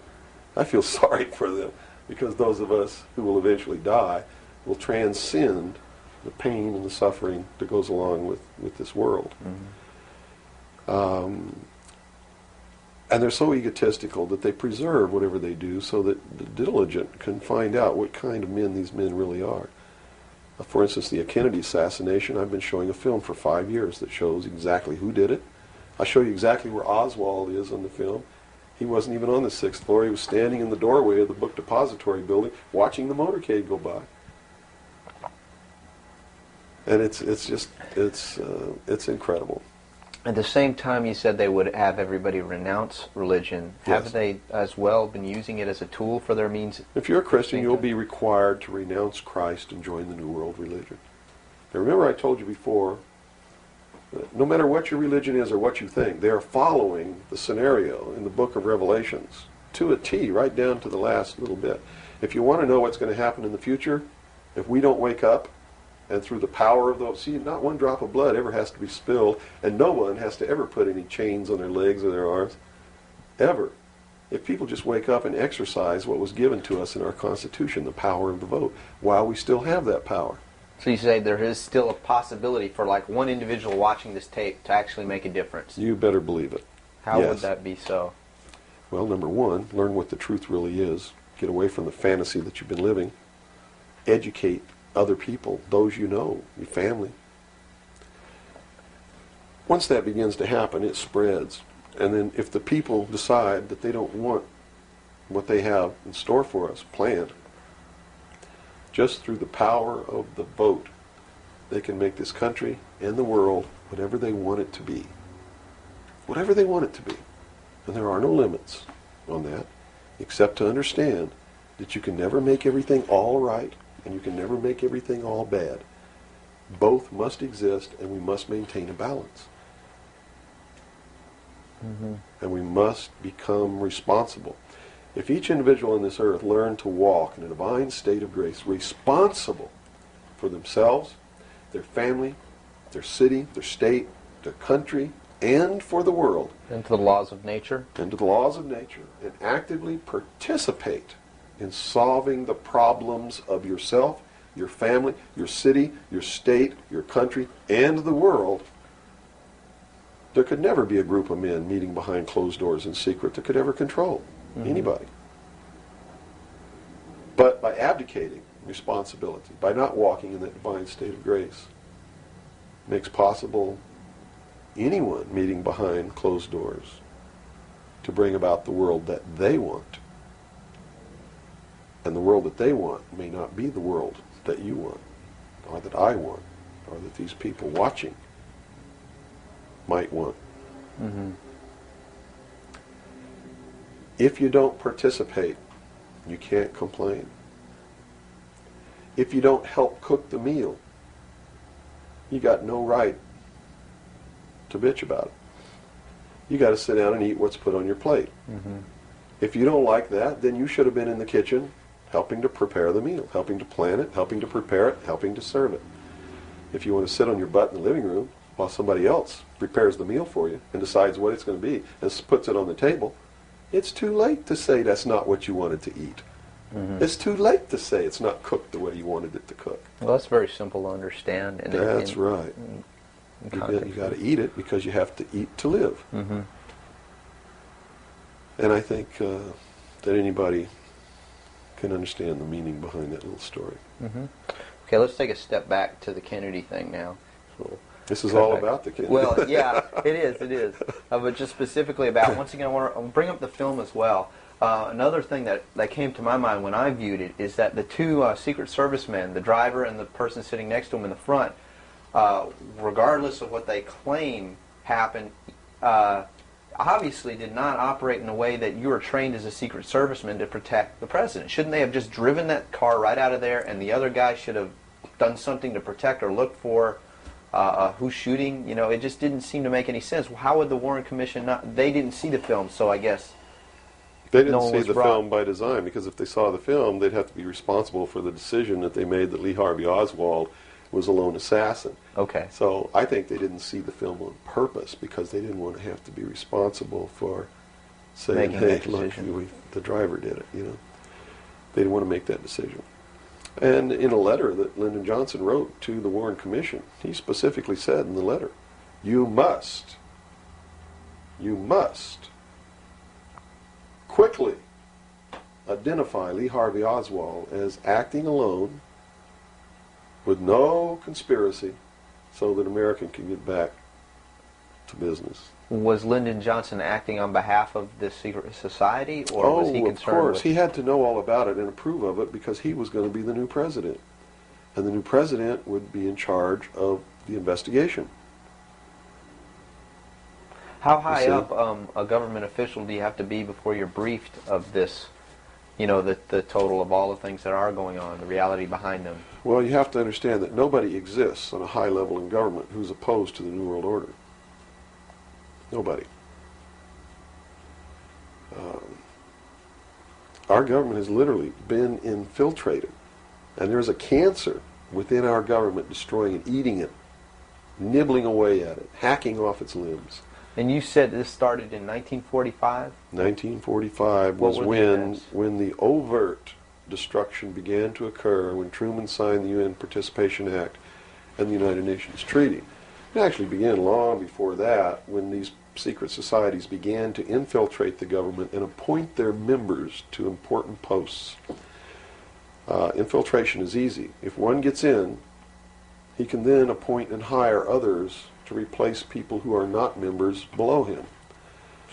I feel sorry for them because those of us who will eventually die will transcend the pain and the suffering that goes along with this world. Mm-hmm. And they're so egotistical that they preserve whatever they do so that the diligent can find out what kind of men these men really are. For instance, the Kennedy assassination, I've been showing a film for 5 years that shows exactly who did it. I show you exactly where Oswald is on the film. He wasn't even on the 6th floor. He was standing in the doorway of the book depository building watching the motorcade go by. And it's incredible. At the same time, you said they would have everybody renounce religion. Yes. Have they as well been using it as a tool for their means? If you're a Christian, you'll be required to renounce Christ and join the New World Religion. Now remember I told you before, no matter what your religion is or what you think, they are following the scenario in the book of Revelations to a T, right down to the last little bit. If you want to know what's going to happen in the future, if we don't wake up, and through the power of those, see, not one drop of blood ever has to be spilled, and no one has to ever put any chains on their legs or their arms, ever. If people just wake up and exercise what was given to us in our Constitution, the power of the vote, while we still have that power. So you say there is still a possibility for like one individual watching this tape to actually make a difference. You better believe it. How Yes. would that be so? Well, number one, learn what the truth really is. Get away from the fantasy that you've been living. Educate other people, those you know, your family. Once that begins to happen, it spreads. And then if the people decide that they don't want what they have in store for us planned, just through the power of the vote, they can make this country and the world whatever they want it to be. Whatever they want it to be. And there are no limits on that, except to understand that you can never make everything all right, and you can never make everything all bad. Both must exist, and we must maintain a balance. Mm-hmm. And we must become responsible. If each individual on this earth learned to walk in a divine state of grace, responsible for themselves, their family, their city, their state, their country, and for the world, Into the laws of nature. and to the laws of nature, and actively participate in solving the problems of yourself, your family, your city, your state, your country, and the world, there could never be a group of men meeting behind closed doors in secret that could ever control anybody. But by abdicating responsibility, by not walking in that divine state of grace, makes possible anyone meeting behind closed doors to bring about the world that they want. And the world that they want may not be the world that you want, or that I want, or that these people watching might want. If you don't participate, you can't complain. If you don't help cook the meal, you got no right to bitch about it. You got to sit down and eat what's put on your plate. If you don't like that, then you should have been in the kitchen helping to prepare the meal, helping to plan it, helping to prepare it, helping to serve it. If you want to sit on your butt in the living room while somebody else prepares the meal for you and decides what it's going to be and puts it on the table, it's too late to say that's not what you wanted to eat. It's too late to say it's not cooked the way you wanted it to cook. Well, that's very simple to understand. And That's right. You got to eat it because you have to eat to live. And I think that anybody can understand the meaning behind that little story. Okay, let's take a step back to the Kennedy thing now. This is all about the Kennedy. Well, yeah, it is. But just specifically about, once again, I want to bring up the film as well. Another thing that came to my mind when I viewed it is that the two Secret Service men, the driver and the person sitting next to him in the front, regardless of what they claim happened, obviously did not operate in a way that you were trained as a Secret Serviceman to protect the president. Shouldn't they have just driven that car right out of there, and the other guy should have done something to protect or look for who's shooting? You know, it just didn't seem to make any sense. How would the Warren Commission not? They didn't see the film, so I guess they didn't see the film by design, because if they saw the film, they'd have to be responsible for the decision that they made that Lee Harvey Oswald was a lone assassin. Okay. So I think they didn't see the film on purpose because they didn't want to have to be responsible for saying, Making "Hey, that look, decision. the driver did it." You know, they didn't want to make that decision. And in a letter that Lyndon Johnson wrote to the Warren Commission, he specifically said in the letter, you must quickly identify Lee Harvey Oswald as acting alone with no conspiracy so that America can get back to business. Was Lyndon Johnson acting on behalf of the secret society, or was he concerned of course. with... He had to know all about it and approve of it because he was going to be the new president. And the new president would be in charge of the investigation. How high up a government official do you have to be before you're briefed of this, you know, the total of all the things that are going on, the reality behind them? Well, you have to understand that nobody exists on a high level in government who's opposed to the New World Order. Nobody. Our government has literally been infiltrated. And there's a cancer within our government destroying it, eating it, nibbling away at it, hacking off its limbs. And you said this started in 1945? 1945 was when the overt destruction began to occur, when Truman signed the UN Participation Act and the United Nations Treaty. It actually began long before that, when these secret societies began to infiltrate the government and appoint their members to important posts. Infiltration is easy. If one gets in, he can then appoint and hire others to replace people who are not members below him.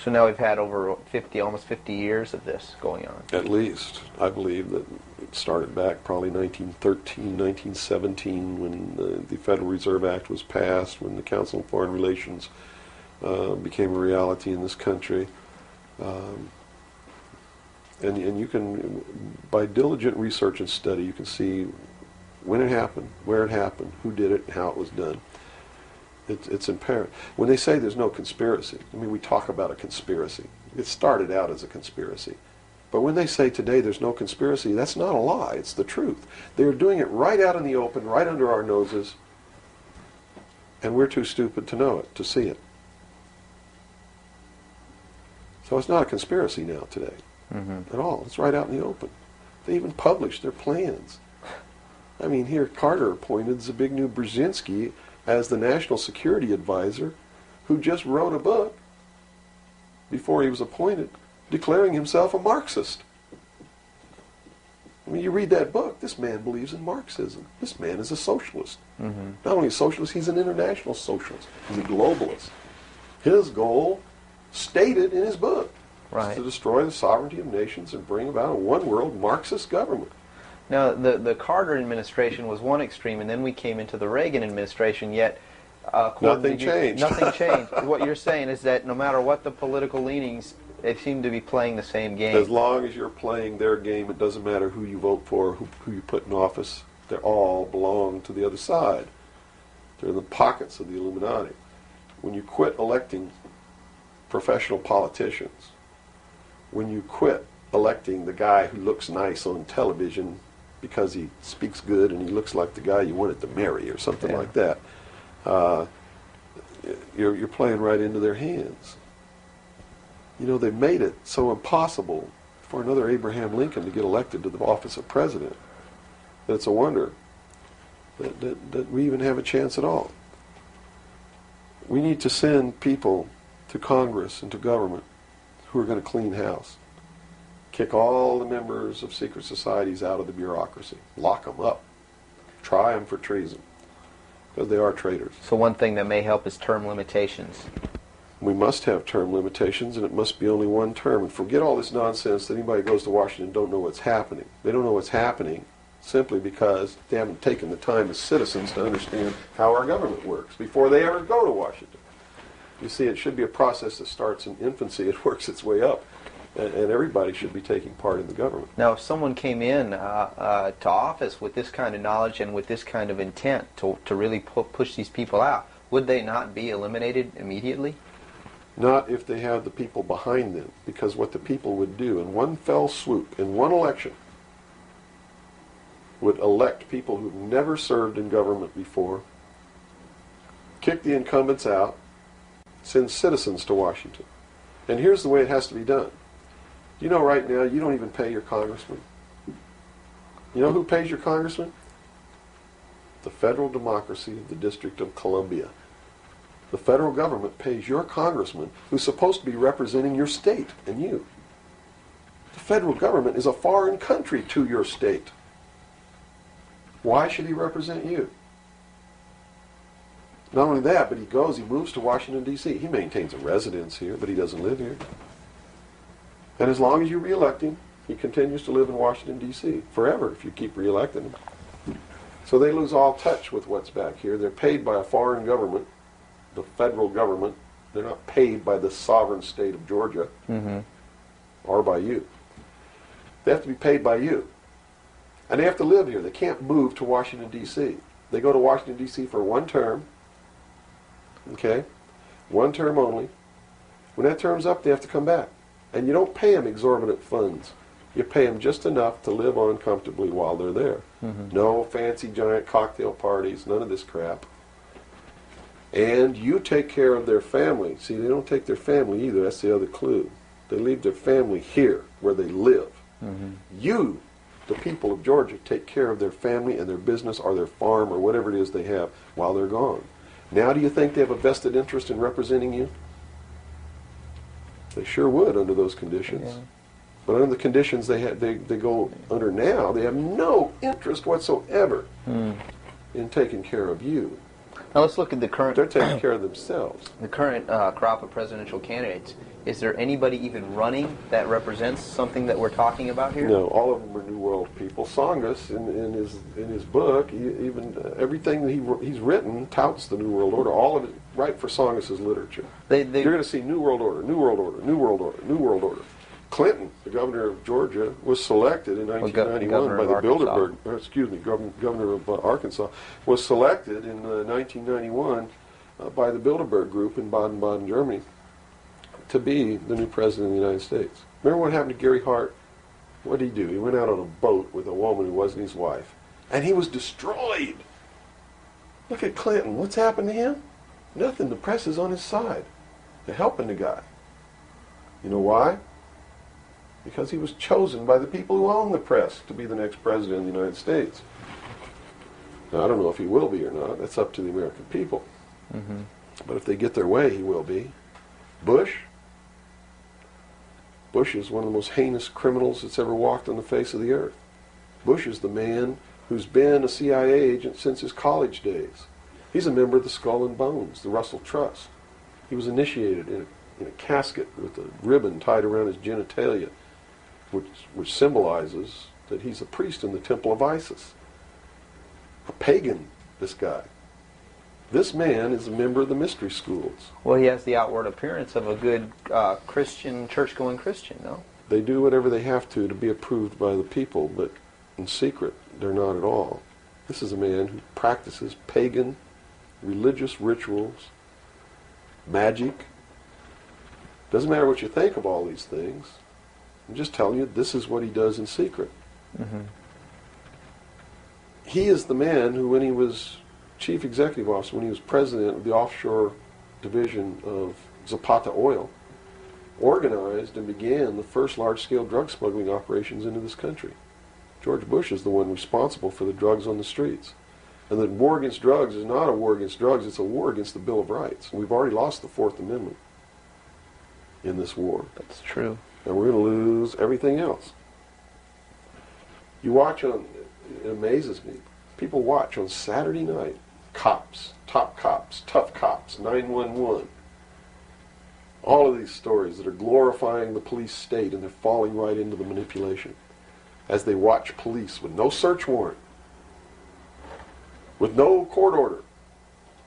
So now we've had over almost 50 years of this going on. At least. I believe that it started back probably 1913, 1917, when the Federal Reserve Act was passed, when the Council on Foreign Relations became a reality in this country. And you can, by diligent research and study, you can see when it happened, where it happened, who did it, and how it was done. It's apparent. When they say there's no conspiracy, I mean, we talk about a conspiracy. It started out as a conspiracy. But when they say today there's no conspiracy, that's not a lie. It's the truth. They're doing it right out in the open, right under our noses, and we're too stupid to know it, to see it. So it's not a conspiracy now today at all. It's right out in the open. They even published their plans. I mean, here Carter appointed Zbigniew Brzezinski as the National Security Advisor, who just wrote a book before he was appointed declaring himself a Marxist. I mean, you read that book, this man believes in Marxism. This man is a socialist. Not only a socialist, he's an international socialist. He's a globalist. His goal, stated in his book, is to destroy the sovereignty of nations and bring about a one-world Marxist government. Now, the Carter administration was one extreme, and then we came into the Reagan administration, yet Nothing changed. Nothing changed. What you're saying is that no matter what the political leanings, they seem to be playing the same game. As long as you're playing their game, it doesn't matter who you vote for, who you put in office. They all belong to the other side. They're in the pockets of the Illuminati. When you quit electing professional politicians, when you quit electing the guy who looks nice on television because he speaks good and he looks like the guy you wanted to marry or something like that, you're playing right into their hands. You know, they made it so impossible for another Abraham Lincoln to get elected to the office of president that it's a wonder that we even have a chance at all. We need to send people to Congress and to government who are going to clean house. Kick all the members of secret societies out of the bureaucracy. Lock them up. Try them for treason. Because they are traitors. So one thing that may help is term limitations. We must have term limitations, and it must be only one term. And forget all this nonsense that anybody goes to Washington and don't know what's happening. They don't know what's happening simply because they haven't taken the time as citizens to understand how our government works before they ever go to Washington. You see, it should be a process that starts in infancy. It works its way up. And everybody should be taking part in the government. Now, if someone came in to office with this kind of knowledge and with this kind of intent to really push these people out, would they not be eliminated immediately? Not if they have the people behind them, because what the people would do in one fell swoop, in one election, would elect people who've never served in government before, kick the incumbents out, send citizens to Washington. And here's the way it has to be done. You know, right now, you don't even pay your congressman. You know who pays your congressman? The federal democracy of the District of Columbia. The federal government pays your congressman, who's supposed to be representing your state and you. The federal government is a foreign country to your state. Why should he represent you? Not only that, but he moves to Washington, D.C. He maintains a residence here, but he doesn't live here. And as long as you re-elect him, he continues to live in Washington, D.C. forever if you keep re-electing him. So they lose all touch with what's back here. They're paid by a foreign government, the federal government. They're not paid by the sovereign state of Georgia or by you. They have to be paid by you. And they have to live here. They can't move to Washington, D.C. They go to Washington, D.C. for one term. Okay? One term only. When that term's up, they have to come back. And you don't pay them exorbitant funds. You pay them just enough to live on comfortably while they're there. No fancy giant cocktail parties, none of this crap. And you take care of their family. See, they don't take their family either. That's the other clue. They leave their family here where they live. You, the people of Georgia, take care of their family and their business or their farm or whatever it is they have while they're gone. Now do you think they have a vested interest in representing you? They sure would under those conditions. Yeah. But under the conditions they go under now, they have no interest whatsoever in taking care of you. Now let's look at the current. They're taking care of themselves. The current crop of presidential candidates. Is there anybody even running that represents something that we're talking about here? No, all of them are New World people. Tsongas, in his book, everything that he's written touts the New World Order. All of it, right for Tsongas' literature. You're going to see New World Order, New World Order, New World Order, New World Order. Clinton, the governor of Georgia, was selected in 1991 by the Bilderberg. Governor of Arkansas was selected in 1991 by the Bilderberg Group in Baden-Baden, Germany, to be the new president of the United States. Remember what happened to Gary Hart What did he do? He went out on a boat with a woman who wasn't his wife, and he was destroyed. Look at Clinton. What's happened to him? Nothing. The press is on his side. They're helping the guy. You know why? Because he was chosen by the people who own the press to be the next president of the United States. Now, I don't know if he will be or not. That's up to the American people. Mm-hmm. But if they get their way, he will be. Bush is one of the most heinous criminals that's ever walked on the face of the earth. Bush is the man who's been a CIA agent since his college days. He's a member of the Skull and Bones, the Russell Trust. He was initiated in a casket with a ribbon tied around his genitalia, which symbolizes that he's a priest in the temple of Isis. A pagan, this guy. This man is a member of the mystery schools. Well, he has the outward appearance of a good Christian, church-going Christian, no? They do whatever they have to be approved by the people, but in secret, they're not at all. This is a man who practices pagan religious rituals, magic. Doesn't matter what you think of all these things. I'm just telling you, this is what he does in secret. Mm-hmm. He is the man who, when he was chief executive officer, when he was president of the offshore division of Zapata Oil, organized and began the first large-scale drug smuggling operations into this country. George Bush is the one responsible for the drugs on the streets. And the war against drugs is not a war against drugs, it's a war against the Bill of Rights. We've already lost the Fourth Amendment in this war. That's true. And we're going to lose everything else. You watch on, it amazes me, people watch on Saturday night, cops, top cops, tough cops, 911. All of these stories that are glorifying the police state, and they're falling right into the manipulation as they watch police with no search warrant, with no court order,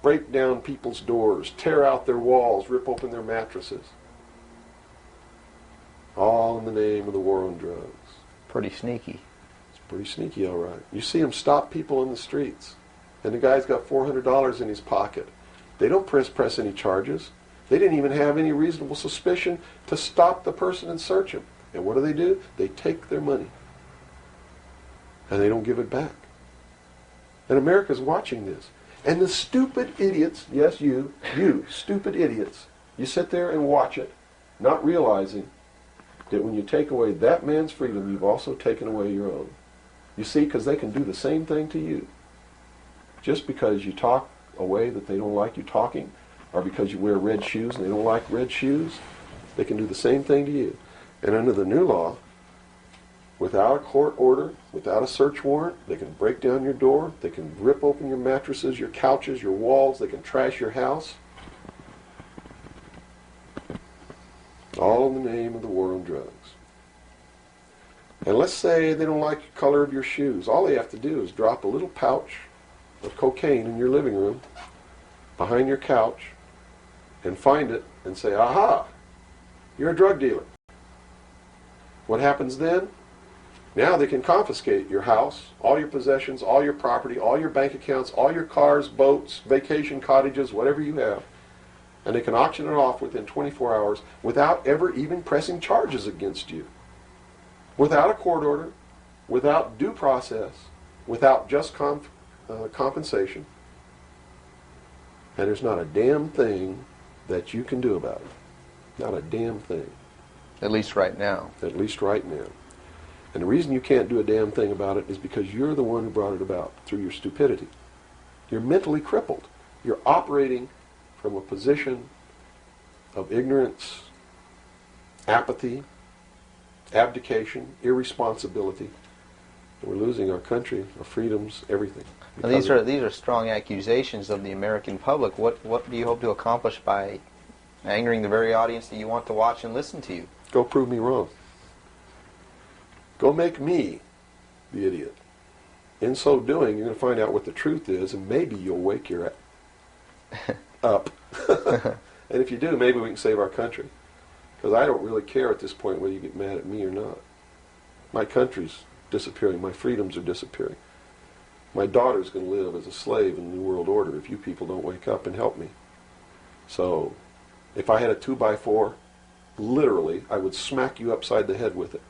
break down people's doors, tear out their walls, rip open their mattresses. All in the name of the war on drugs. Pretty sneaky. It's pretty sneaky, all right. You see them stop people in the streets, and the guy's got $400 in his pocket. They don't press any charges. They didn't even have any reasonable suspicion to stop the person and search him. And what do? They take their money. And they don't give it back. And America's watching this. And the stupid idiots, yes, you stupid idiots, you sit there and watch it, not realizing that when you take away that man's freedom, you've also taken away your own. You see, because they can do the same thing to you. Just because you talk a way that they don't like you talking, or because you wear red shoes and they don't like red shoes, they can do the same thing to you. And under the new law, without a court order, without a search warrant, they can break down your door, they can rip open your mattresses, your couches, your walls, they can trash your house. All in the name of the war on drugs. And let's say they don't like the color of your shoes. All they have to do is drop a little pouch of cocaine in your living room, behind your couch, and find it and say, aha, you're a drug dealer. What happens then? Now they can confiscate your house, all your possessions, all your property, all your bank accounts, all your cars, boats, vacation cottages, whatever you have. And they can auction it off within 24 hours without ever even pressing charges against you. Without a court order, without due process, without just compensation. And there's not a damn thing that you can do about it. Not a damn thing. At least right now. At least right now. And the reason you can't do a damn thing about it is because you're the one who brought it about through your stupidity. You're mentally crippled. You're operating from a position of ignorance, apathy, abdication, irresponsibility. And we're losing our country, our freedoms, everything. Now, these are strong accusations of the American public. What do you hope to accomplish by angering the very audience that you want to watch and listen to you? Go prove me wrong. Go make me the idiot. In so doing, you're going to find out what the truth is, and maybe you'll wake your up. And if you do, maybe we can save our country. Because I don't really care at this point whether you get mad at me or not. My country's disappearing. My freedoms are disappearing. My daughter's going to live as a slave in the New World Order if you people don't wake up and help me. So, if I had a 2x4, literally, I would smack you upside the head with it.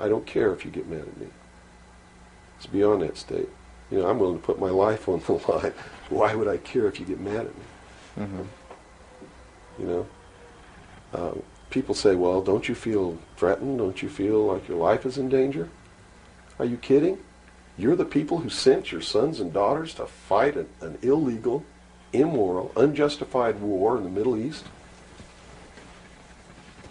I don't care if you get mad at me. It's beyond that state. You know, I'm willing to put my life on the line. Why would I care if you get mad at me? Mm-hmm. You know? People say, well, don't you feel threatened? Don't you feel like your life is in danger? Are you kidding? You're the people who sent your sons and daughters to fight an illegal, immoral, unjustified war in the Middle East?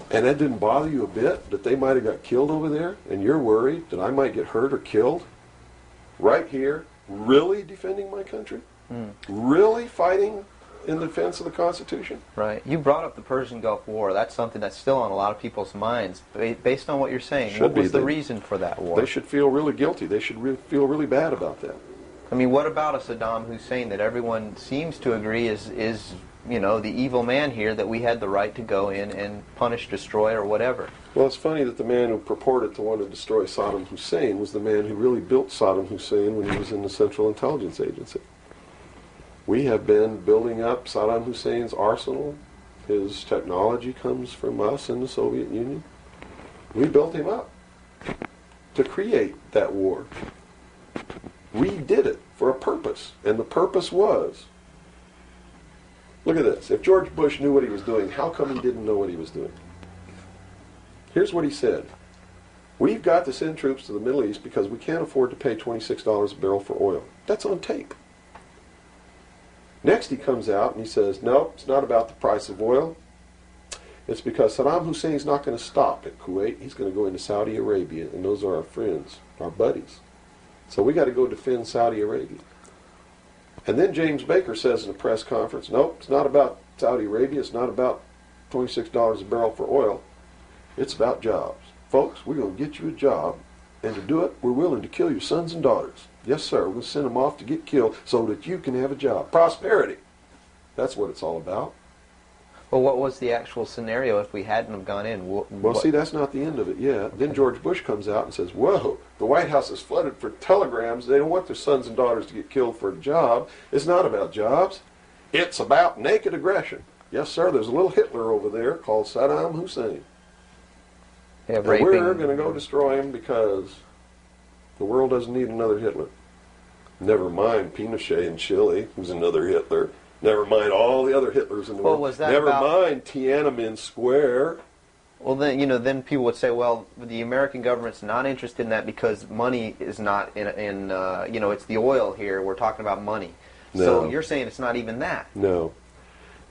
And that didn't bother you a bit, that they might have got killed over there, and you're worried that I might get hurt or killed? Right here, really defending my country? Really fighting in defense of the Constitution? Right. You brought up the Persian Gulf War. That's something that's still on a lot of people's minds. Based on what you're saying, what was the reason for that war? They should feel really guilty. They should feel really bad about that. I mean, what about a Saddam Hussein that everyone seems to agree is you know, the evil man here, that we had the right to go in and punish, destroy, or whatever? Well, it's funny that the man who purported to want to destroy Saddam Hussein was the man who really built Saddam Hussein when he was in the Central Intelligence Agency. We have been building up Saddam Hussein's arsenal. His technology comes from us in the Soviet Union. We built him up to create that war. We did it for a purpose, and the purpose was, look at this. If George Bush knew what he was doing, how come he didn't know what he was doing? Here's what he said. We've got to send troops to the Middle East because we can't afford to pay $26 a barrel for oil. That's on tape. Next he comes out and he says, no, it's not about the price of oil. It's because Saddam Hussein's not going to stop at Kuwait. He's going to go into Saudi Arabia, and those are our friends, our buddies. So we got to go defend Saudi Arabia. And then James Baker says in a press conference, nope, it's not about Saudi Arabia. It's not about $26 a barrel for oil. It's about jobs. Folks, we're going to get you a job, and to do it, we're willing to kill your sons and daughters. Yes, sir, we're going to send them off to get killed so that you can have a job. Prosperity. That's what it's all about. Well, what was the actual scenario if we hadn't have gone in? Well, see, that's not the end of it yet. Then George Bush comes out and says, whoa, the White House is flooded for telegrams. They don't want their sons and daughters to get killed for a job. It's not about jobs. It's about naked aggression. Yes, sir, there's a little Hitler over there called Saddam Hussein. Yeah, and we're going to go destroy him because the world doesn't need another Hitler. Never mind Pinochet in Chile, who's another Hitler. Never mind all the other Hitlers in the world. Was that Never mind Tiananmen Square. Well, then, you know, then people would say, well, the American government's not interested in that because money is not in you know, it's the oil here. We're talking about money. No. So you're saying it's not even that. No.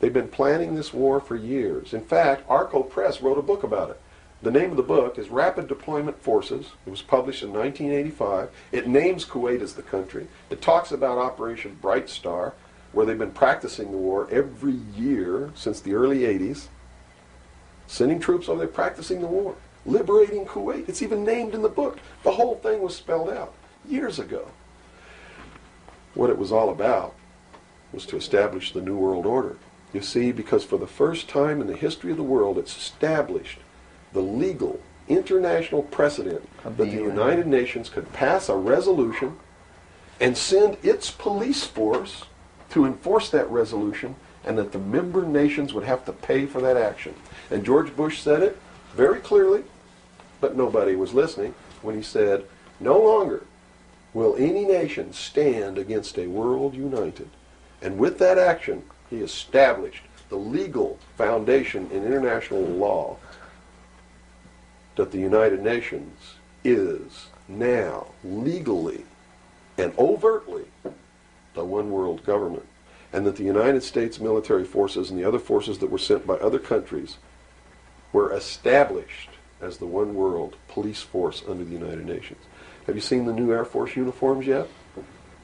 They've been planning this war for years. In fact, Arco Press wrote a book about it. The name of the book is Rapid Deployment Forces. It was published in 1985. It names Kuwait as the country. It talks about Operation Bright Star, where they've been practicing the war every year since the early 80s. Sending troops over there, practicing the war. Liberating Kuwait. It's even named in the book. The whole thing was spelled out years ago. What it was all about was to establish the New World Order. You see, because for the first time in the history of the world, it's established the legal international precedent that the United Nations could pass a resolution and send its police force to enforce that resolution, and that the member nations would have to pay for that action. And George Bush said it very clearly, but nobody was listening, when he said, no longer will any nation stand against a world united. And with that action, he established the legal foundation in international law that the United Nations is now legally and overtly the one world government, and that the United States military forces and the other forces that were sent by other countries were established as the one world police force under the United Nations. Have you seen the new Air Force uniforms yet?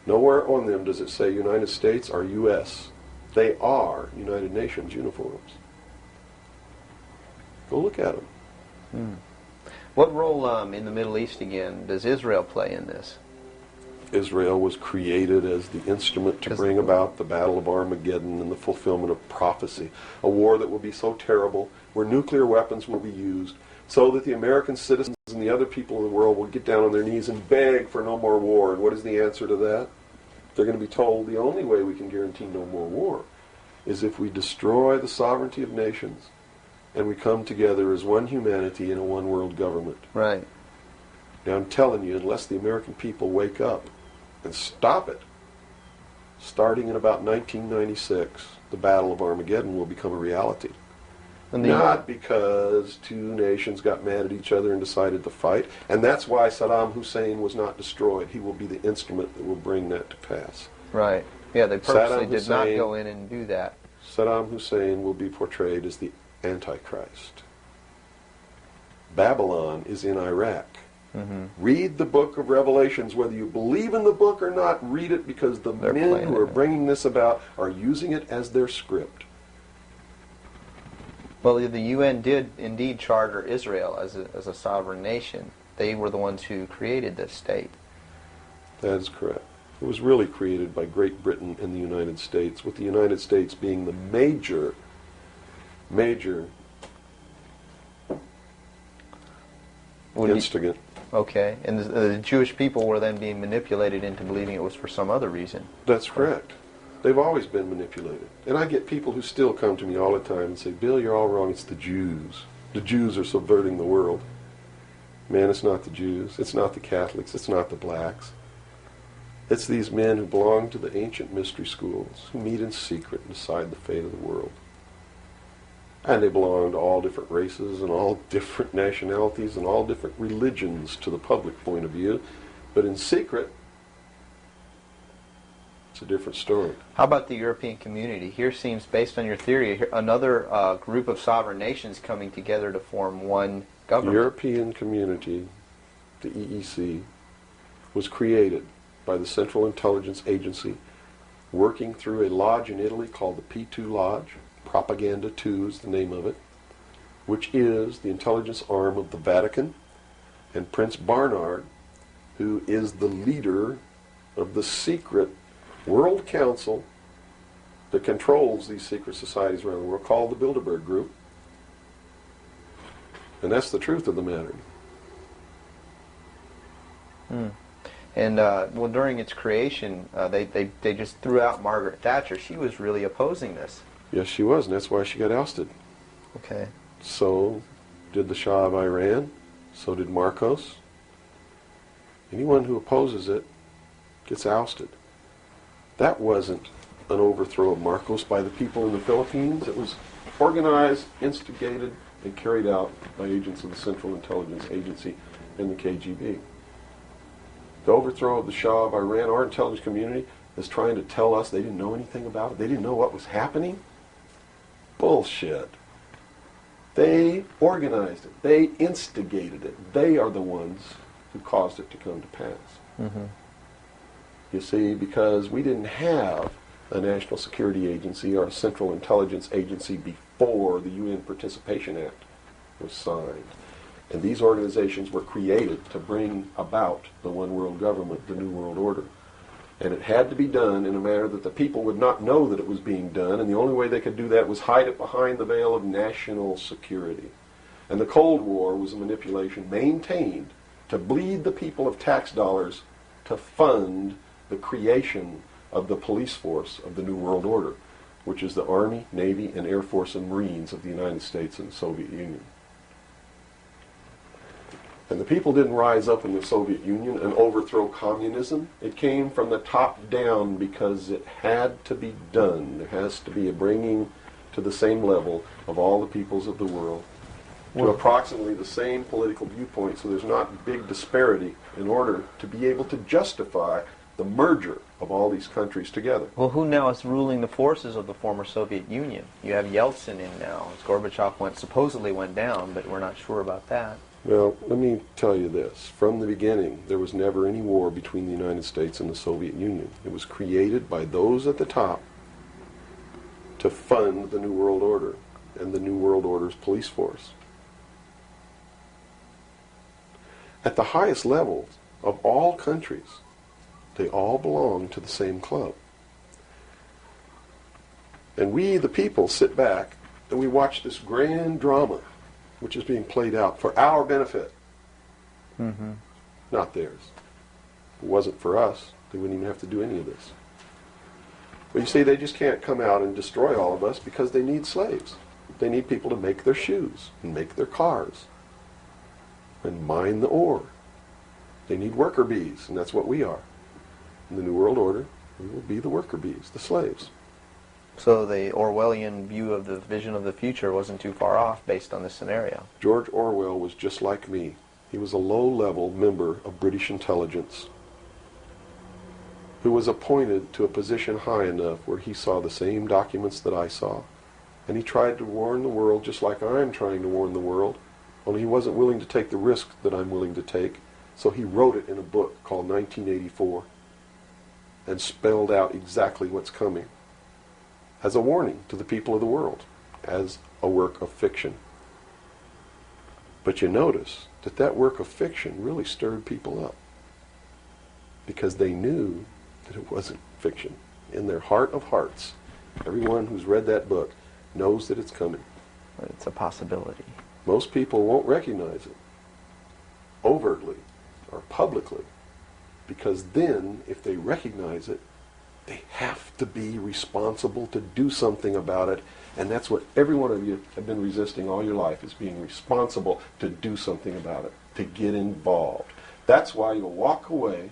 Nowhere on them does it say United States or U.S. They are United Nations uniforms. Go look at them. What role in the Middle East, again, does Israel play in this? Israel was created as the instrument to bring about the Battle of Armageddon and the fulfillment of prophecy, a war that will be so terrible, where nuclear weapons will be used, so that the American citizens and the other people in the world will get down on their knees and beg for no more war. And what is the answer to that? They're going to be told the only way we can guarantee no more war is if we destroy the sovereignty of nations and we come together as one humanity in a one world government. Right. Now I'm telling you, unless the American people wake up and stop it, starting in about 1996, the Battle of Armageddon will become a reality. Not because two nations got mad at each other and decided to fight, and that's why Saddam Hussein was not destroyed. He will be the instrument that will bring that to pass. Right. Yeah, they purposely did not go in and do that. Saddam Hussein will be portrayed as the Antichrist. Babylon is in Iraq. Read the book of Revelations. Whether you believe in the book or not, read it, because the men who are bringing this about are using it as their script. Well, the UN did indeed charter Israel as a sovereign nation. They were the ones who created this state. That is correct. It was really created by Great Britain and the United States, with the United States being the major instigant. Okay, and the Jewish people were then being manipulated into believing it was for some other reason. That's correct. They've always been manipulated. And I get people who still come to me all the time and say, Bill, you're all wrong. It's the Jews. The Jews are subverting the world. Man, it's not the Jews. It's not the Catholics. It's not the blacks. It's these men who belong to the ancient mystery schools, who meet in secret and decide the fate of the world. And they belong to all different races and all different nationalities and all different religions to the public point of view. But in secret, it's a different story. How about the European community? Here seems, based on your theory, another group of sovereign nations coming together to form one government. The European community, the EEC, was created by the Central Intelligence Agency, working through a lodge in Italy called the P2 Lodge. Propaganda 2 is the name of it, which is the intelligence arm of the Vatican, and Prince Bernhard, who is the leader of the secret World Council that controls these secret societies around the world, called the Bilderberg Group. And that's the truth of the matter. And well, during its creation, they just threw out Margaret Thatcher. She was really opposing this. Yes, she was, and that's why she got ousted. Okay. So did the Shah of Iran. So did Marcos. Anyone who opposes it gets ousted. That wasn't an overthrow of Marcos by the people in the Philippines. It was organized, instigated, and carried out by agents of the Central Intelligence Agency and the KGB. The overthrow of the Shah of Iran, our intelligence community is trying to tell us they didn't know anything about it. They didn't know what was happening. Bullshit. They organized it. They instigated it. They are the ones who caused it to come to pass. You see, because we didn't have a National Security Agency or a Central Intelligence Agency before the UN Participation Act was signed. And these organizations were created to bring about the one world government, the New World Order. And it had to be done in a manner that the people would not know that it was being done, and the only way they could do that was hide it behind the veil of national security. And the Cold War was a manipulation maintained to bleed the people of tax dollars to fund the creation of the police force of the New World Order, which is the Army, Navy, and Air Force and Marines of the United States and the Soviet Union. And the people didn't rise up in the Soviet Union and overthrow communism. It came from the top down because it had to be done. There has to be a bringing to the same level of all the peoples of the world to approximately the same political viewpoint, so there's not big disparity in order to be able to justify the merger of all these countries together. Well, who now is ruling the forces of the former Soviet Union? You have Yeltsin in now. Gorbachev supposedly went down, but we're not sure about that. Well, let me tell you this. From the beginning, there was never any war between the United States and the Soviet Union. It was created by those at the top to fund the New World Order and the New World Order's police force. At the highest levels of all countries, they all belong to the same club. And we, the people, sit back and we watch this grand drama which is being played out for our benefit, not theirs. If it wasn't for us, they wouldn't even have to do any of this. But you see, they just can't come out and destroy all of us because they need slaves. They need people to make their shoes and make their cars and mine the ore. They need worker bees, and that's what we are. In the New World Order, we will be the worker bees, the slaves. So the Orwellian view of the vision of the future wasn't too far off based on this scenario. George Orwell was just like me. He was a low-level member of British intelligence who was appointed to a position high enough where he saw the same documents that I saw. And he tried to warn the world just like I'm trying to warn the world, only he wasn't willing to take the risk that I'm willing to take. So he wrote it in a book called 1984 and spelled out exactly what's coming as a warning to the people of the world, as a work of fiction. But you notice that that work of fiction really stirred people up because they knew that it wasn't fiction. In their heart of hearts, everyone who's read that book knows that it's coming. It's a possibility. Most people won't recognize it overtly or publicly, because then, if they recognize it, they have to be responsible to do something about it. And that's what every one of you have been resisting all your life, is being responsible to do something about it, to get involved. That's why you'll walk away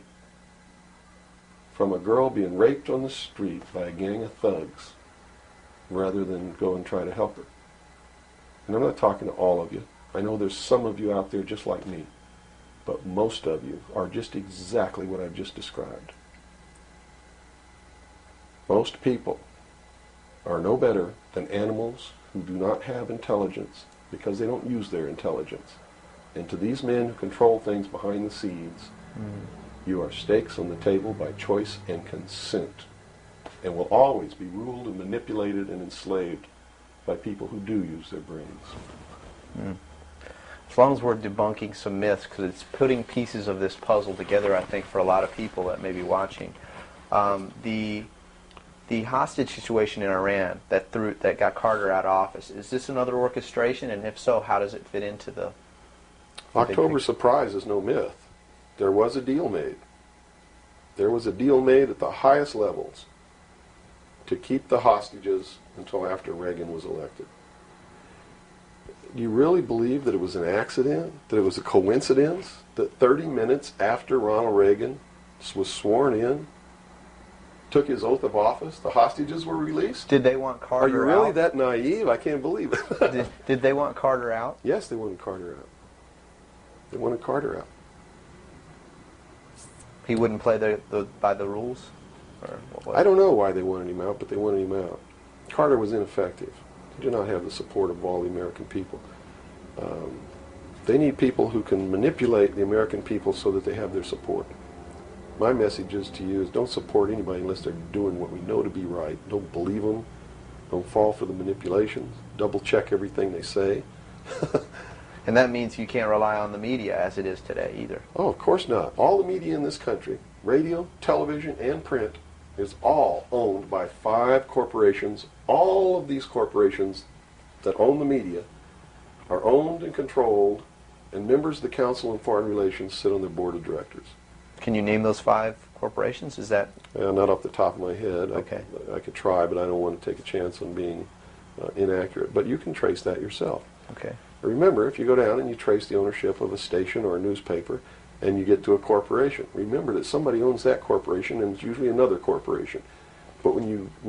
from a girl being raped on the street by a gang of thugs rather than go and try to help her. And I'm not talking to all of you. I know there's some of you out there just like me. But most of you are just exactly what I've just described. Most people are no better than animals who do not have intelligence because they don't use their intelligence. And to these men who control things behind the scenes, you are stakes on the table by choice and consent, and will always be ruled and manipulated and enslaved by people who do use their brains. As long as we're debunking some myths, because it's putting pieces of this puzzle together, I think, for a lot of people that may be watching. The hostage situation in Iran that got Carter out of office, is this another orchestration? And if so, how does it fit into the October surprise is no myth. There was a deal made. There was a deal made at the highest levels to keep the hostages until after Reagan was elected. You really believe that it was an accident, that it was a coincidence, that 30 minutes after Ronald Reagan was sworn in, took his oath of office, the hostages were released? Did they want Carter out? Are you really that naive? I can't believe it. Did they want Carter out? Yes, they wanted Carter out. They wanted Carter out. He wouldn't play by the rules? Or what? I don't know why they wanted him out, but they wanted him out. Carter was ineffective. He did not have the support of all the American people. They need people who can manipulate the American people so that they have their support. My message is to you is don't support anybody unless they're doing what we know to be right. Don't believe them. Don't fall for the manipulations. Double check everything they say. And that means you can't rely on the media as it is today either. Oh, of course not. All the media in this country, radio, television, and print, is all owned by 5 corporations. All of these corporations that own the media are owned and controlled, and members of the Council on Foreign Relations sit on their board of directors. Can you name those 5 corporations? Is that... Not off the top of my head. Okay. I could try, but I don't want to take a chance on being inaccurate. But you can trace that yourself. Okay. Remember, if you go down and you trace the ownership of a station or a newspaper, and you get to a corporation, remember that somebody owns that corporation, and it's usually another corporation. But when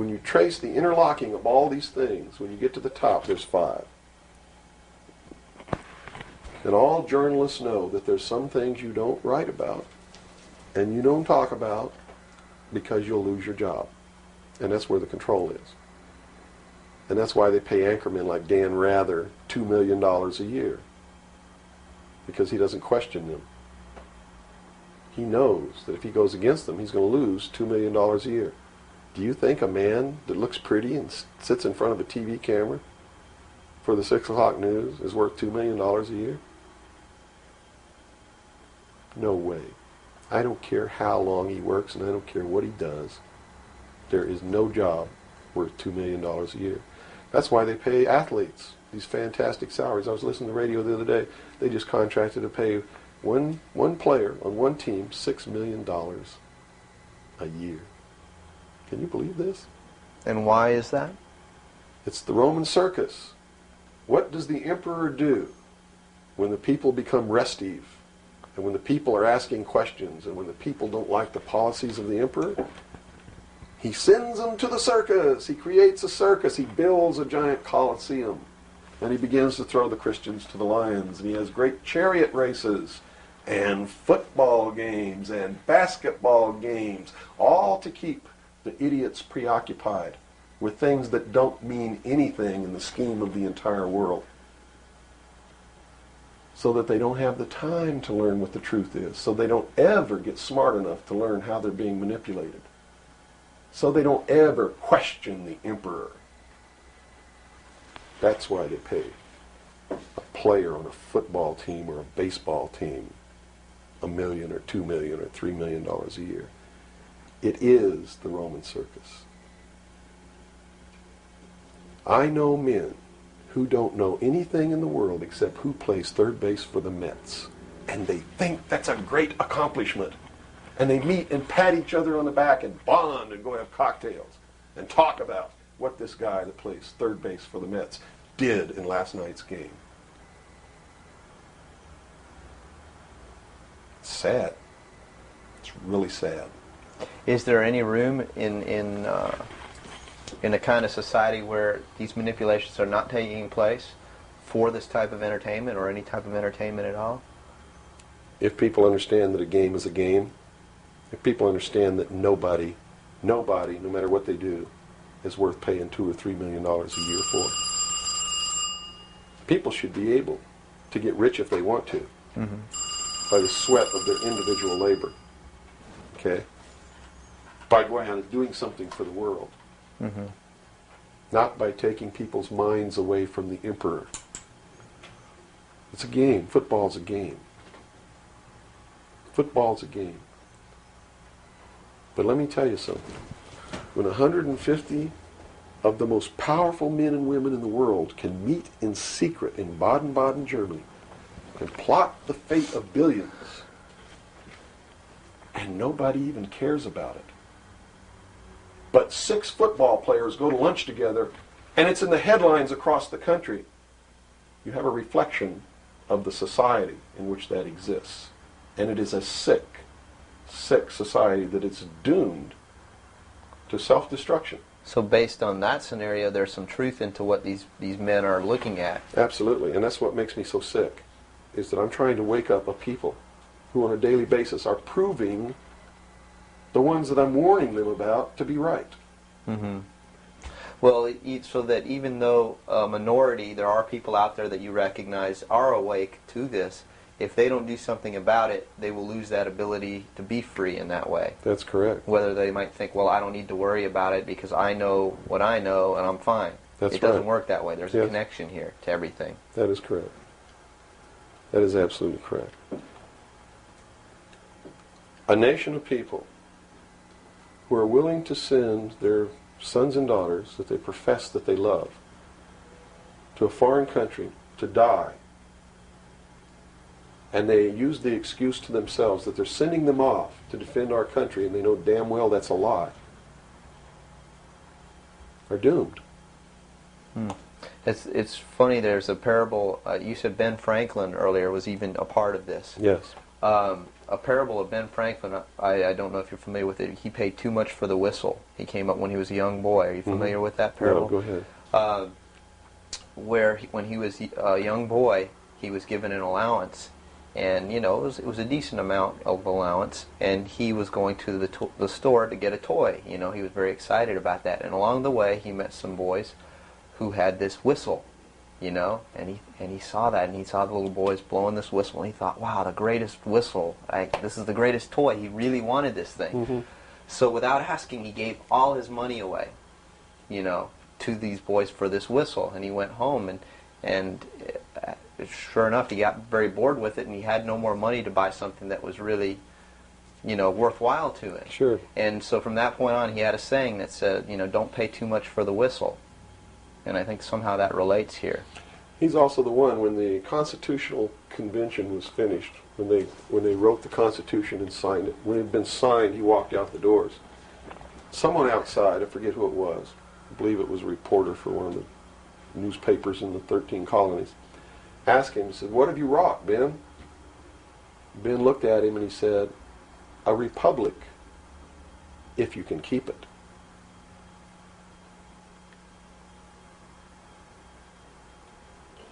you trace the interlocking of all these things, when you get to the top, there's 5. And all journalists know that there's some things you don't write about, and you don't talk about, because you'll lose your job. And that's where the control is. And that's why they pay anchormen like Dan Rather $2 million a year, because he doesn't question them. He knows that if he goes against them, he's going to lose $2 million a year. Do you think a man that looks pretty and sits in front of a TV camera for the 6 o'clock news is worth $2 million a year? No way. I don't care how long he works, and I don't care what he does. There is no job worth $2 million a year. That's why they pay athletes these fantastic salaries. I was listening to the radio the other day. They just contracted to pay one player on one team $6 million a year. Can you believe this? And why is that? It's the Roman circus. What does the emperor do when the people become restive? And when the people are asking questions, and when the people don't like the policies of the emperor, he sends them to the circus. He creates a circus. He builds a giant coliseum. And he begins to throw the Christians to the lions. And he has great chariot races and football games and basketball games, all to keep the idiots preoccupied with things that don't mean anything in the scheme of the entire world, so that they don't have the time to learn what the truth is, so they don't ever get smart enough to learn how they're being manipulated, so they don't ever question the emperor. That's why they pay a player on a football team or a baseball team $1 million or $2 million or $3 million a year. It is the Roman circus. I know men who don't know anything in the world except who plays third base for the Mets. And they think that's a great accomplishment. And they meet and pat each other on the back and bond and go have cocktails and talk about what this guy that plays third base for the Mets did in last night's game. It's sad. It's really sad. Is there any room in a kind of society where these manipulations are not taking place for this type of entertainment or any type of entertainment at all? If people understand that a game is a game, if people understand that nobody, no matter what they do, is worth paying $2 or $3 million a year for, people should be able to get rich if they want to, by the sweat of their individual labor. Okay? By going out and doing something for the world. Not by taking people's minds away from the emperor. It's a game. Football's a game. Football's a game. But let me tell you something. When 150 of the most powerful men and women in the world can meet in secret in Baden-Baden, Germany, and plot the fate of billions, and nobody even cares about it, but 6 football players go to lunch together, and it's in the headlines across the country, you have a reflection of the society in which that exists. And it is a sick society that is doomed to self-destruction. So based on that scenario, there's some truth into what these men are looking at. Absolutely, and that's what makes me so sick, is that I'm trying to wake up a people who on a daily basis are proving the ones that I'm warning them about to be right. Well, so that even though a minority, there are people out there that you recognize are awake to this, if they don't do something about it, they will lose that ability to be free in that way. That's correct. Whether they might think, well, I don't need to worry about it because I know what I know and I'm fine. That's it doesn't right. work that way. There's a connection here to everything. That is correct. That is absolutely correct. A nation of people who are willing to send their sons and daughters that they profess that they love to a foreign country to die, and they use the excuse to themselves that they're sending them off to defend our country, and they know damn well that's a lie, are doomed. It's funny, there's a parable, you said Ben Franklin earlier was even a part of this. Yes. A parable of Ben Franklin, I don't know if you're familiar with it. He paid too much for the whistle. He came up when he was a young boy. Are you familiar with that parable? No, go ahead. When he was a young boy, he was given an allowance. And, you know, it was a decent amount of allowance. And he was going to the store to get a toy. You know, he was very excited about that. And along the way, he met some boys who had this whistle, you know, and he saw that, and he saw the little boys blowing this whistle, and he thought, wow, the greatest whistle, this is the greatest toy. He really wanted this thing. So without asking, he gave all his money away, you know, to these boys for this whistle. And he went home, and sure enough, he got very bored with it, and he had no more money to buy something that was really, you know, worthwhile to him. Sure. And so from that point on, he had a saying that said, you know, don't pay too much for the whistle. And I think somehow that relates here. He's also the one, when the Constitutional Convention was finished, when they wrote the Constitution and signed it, when it had been signed, he walked out the doors. Someone outside, I forget who it was, I believe it was a reporter for one of the newspapers in the 13 colonies, asked him, he said, "What have you wrought, Ben?" Ben looked at him and he said, "A republic, if you can keep it."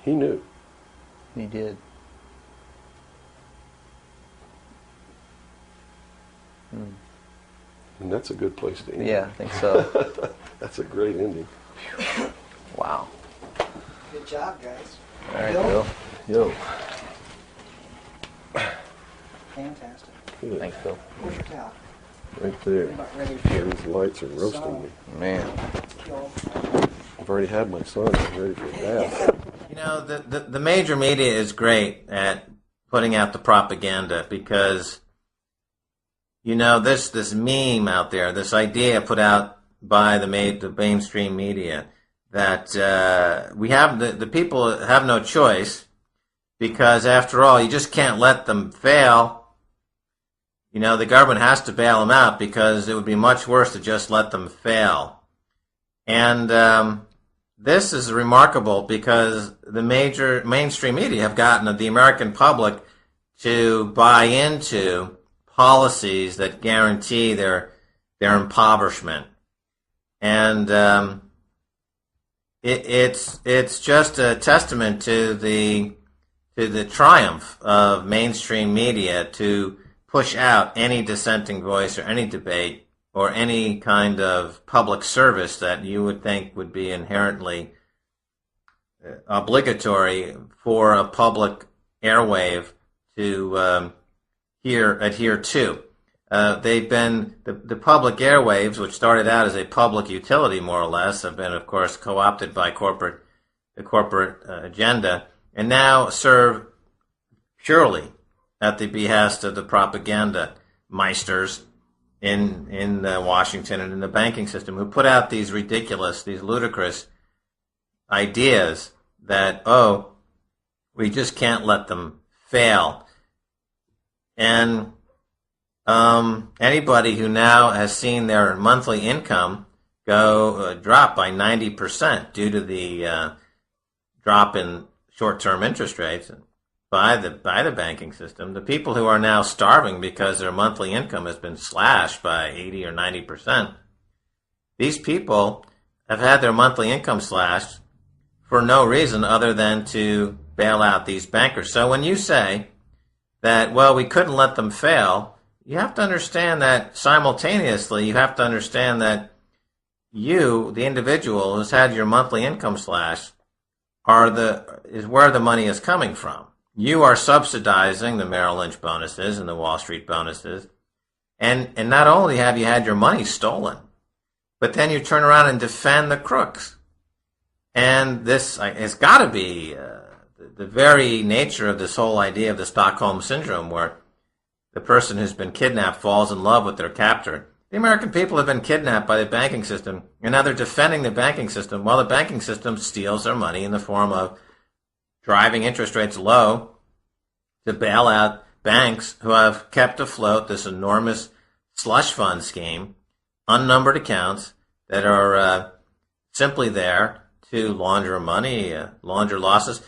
He knew. He did. And that's a good place to end. Yeah, I think so. That's a great ending. Wow. Good job, guys. All right, Bill? Bill. Yo. Fantastic. Good. Thanks, Bill. Where's your towel? Right there. I'm about ready Yeah, to these lights are roasting me. Man. kill. I've already had my son. I'm ready for a bath. You know, the major media is great at putting out the propaganda because, you know, this meme out there, this idea put out by the mainstream media that we have the people have no choice because, after all, you just can't let them fail. You know, the government has to bail them out because it would be much worse to just let them fail. And this is remarkable because the major mainstream media have gotten the American public to buy into policies that guarantee their impoverishment, and it's just a testament to the triumph of mainstream media to push out any dissenting voice or any debate or any kind of public service that you would think would be inherently obligatory for a public airwave to adhere to. They've been the public airwaves, which started out as a public utility more or less, have been, of course, co-opted by the corporate agenda, and now serve purely at the behest of the propaganda meisters in Washington and in the banking system, who put out these ridiculous, these ludicrous ideas that, oh, we just can't let them fail. And anybody who now has seen their monthly income go drop by 90% due to the drop in short-term interest rates by the banking system, the people who are now starving because their monthly income has been slashed by 80 or 90%, these people have had their monthly income slashed for no reason other than to bail out these bankers. So when you say that, well, we couldn't let them fail, you have to understand that simultaneously you have to understand that you, the individual who's had your monthly income slashed, is where the money is coming from. You are subsidizing the Merrill Lynch bonuses and the Wall Street bonuses. And not only have you had your money stolen, but then you turn around and defend the crooks. And this has got to be the very nature of this whole idea of the Stockholm Syndrome, where the person who's been kidnapped falls in love with their captor. The American people have been kidnapped by the banking system, and now they're defending the banking system while the banking system steals their money in the form of driving interest rates low to bail out banks who have kept afloat this enormous slush fund scheme, unnumbered accounts that are simply there to launder money, launder losses.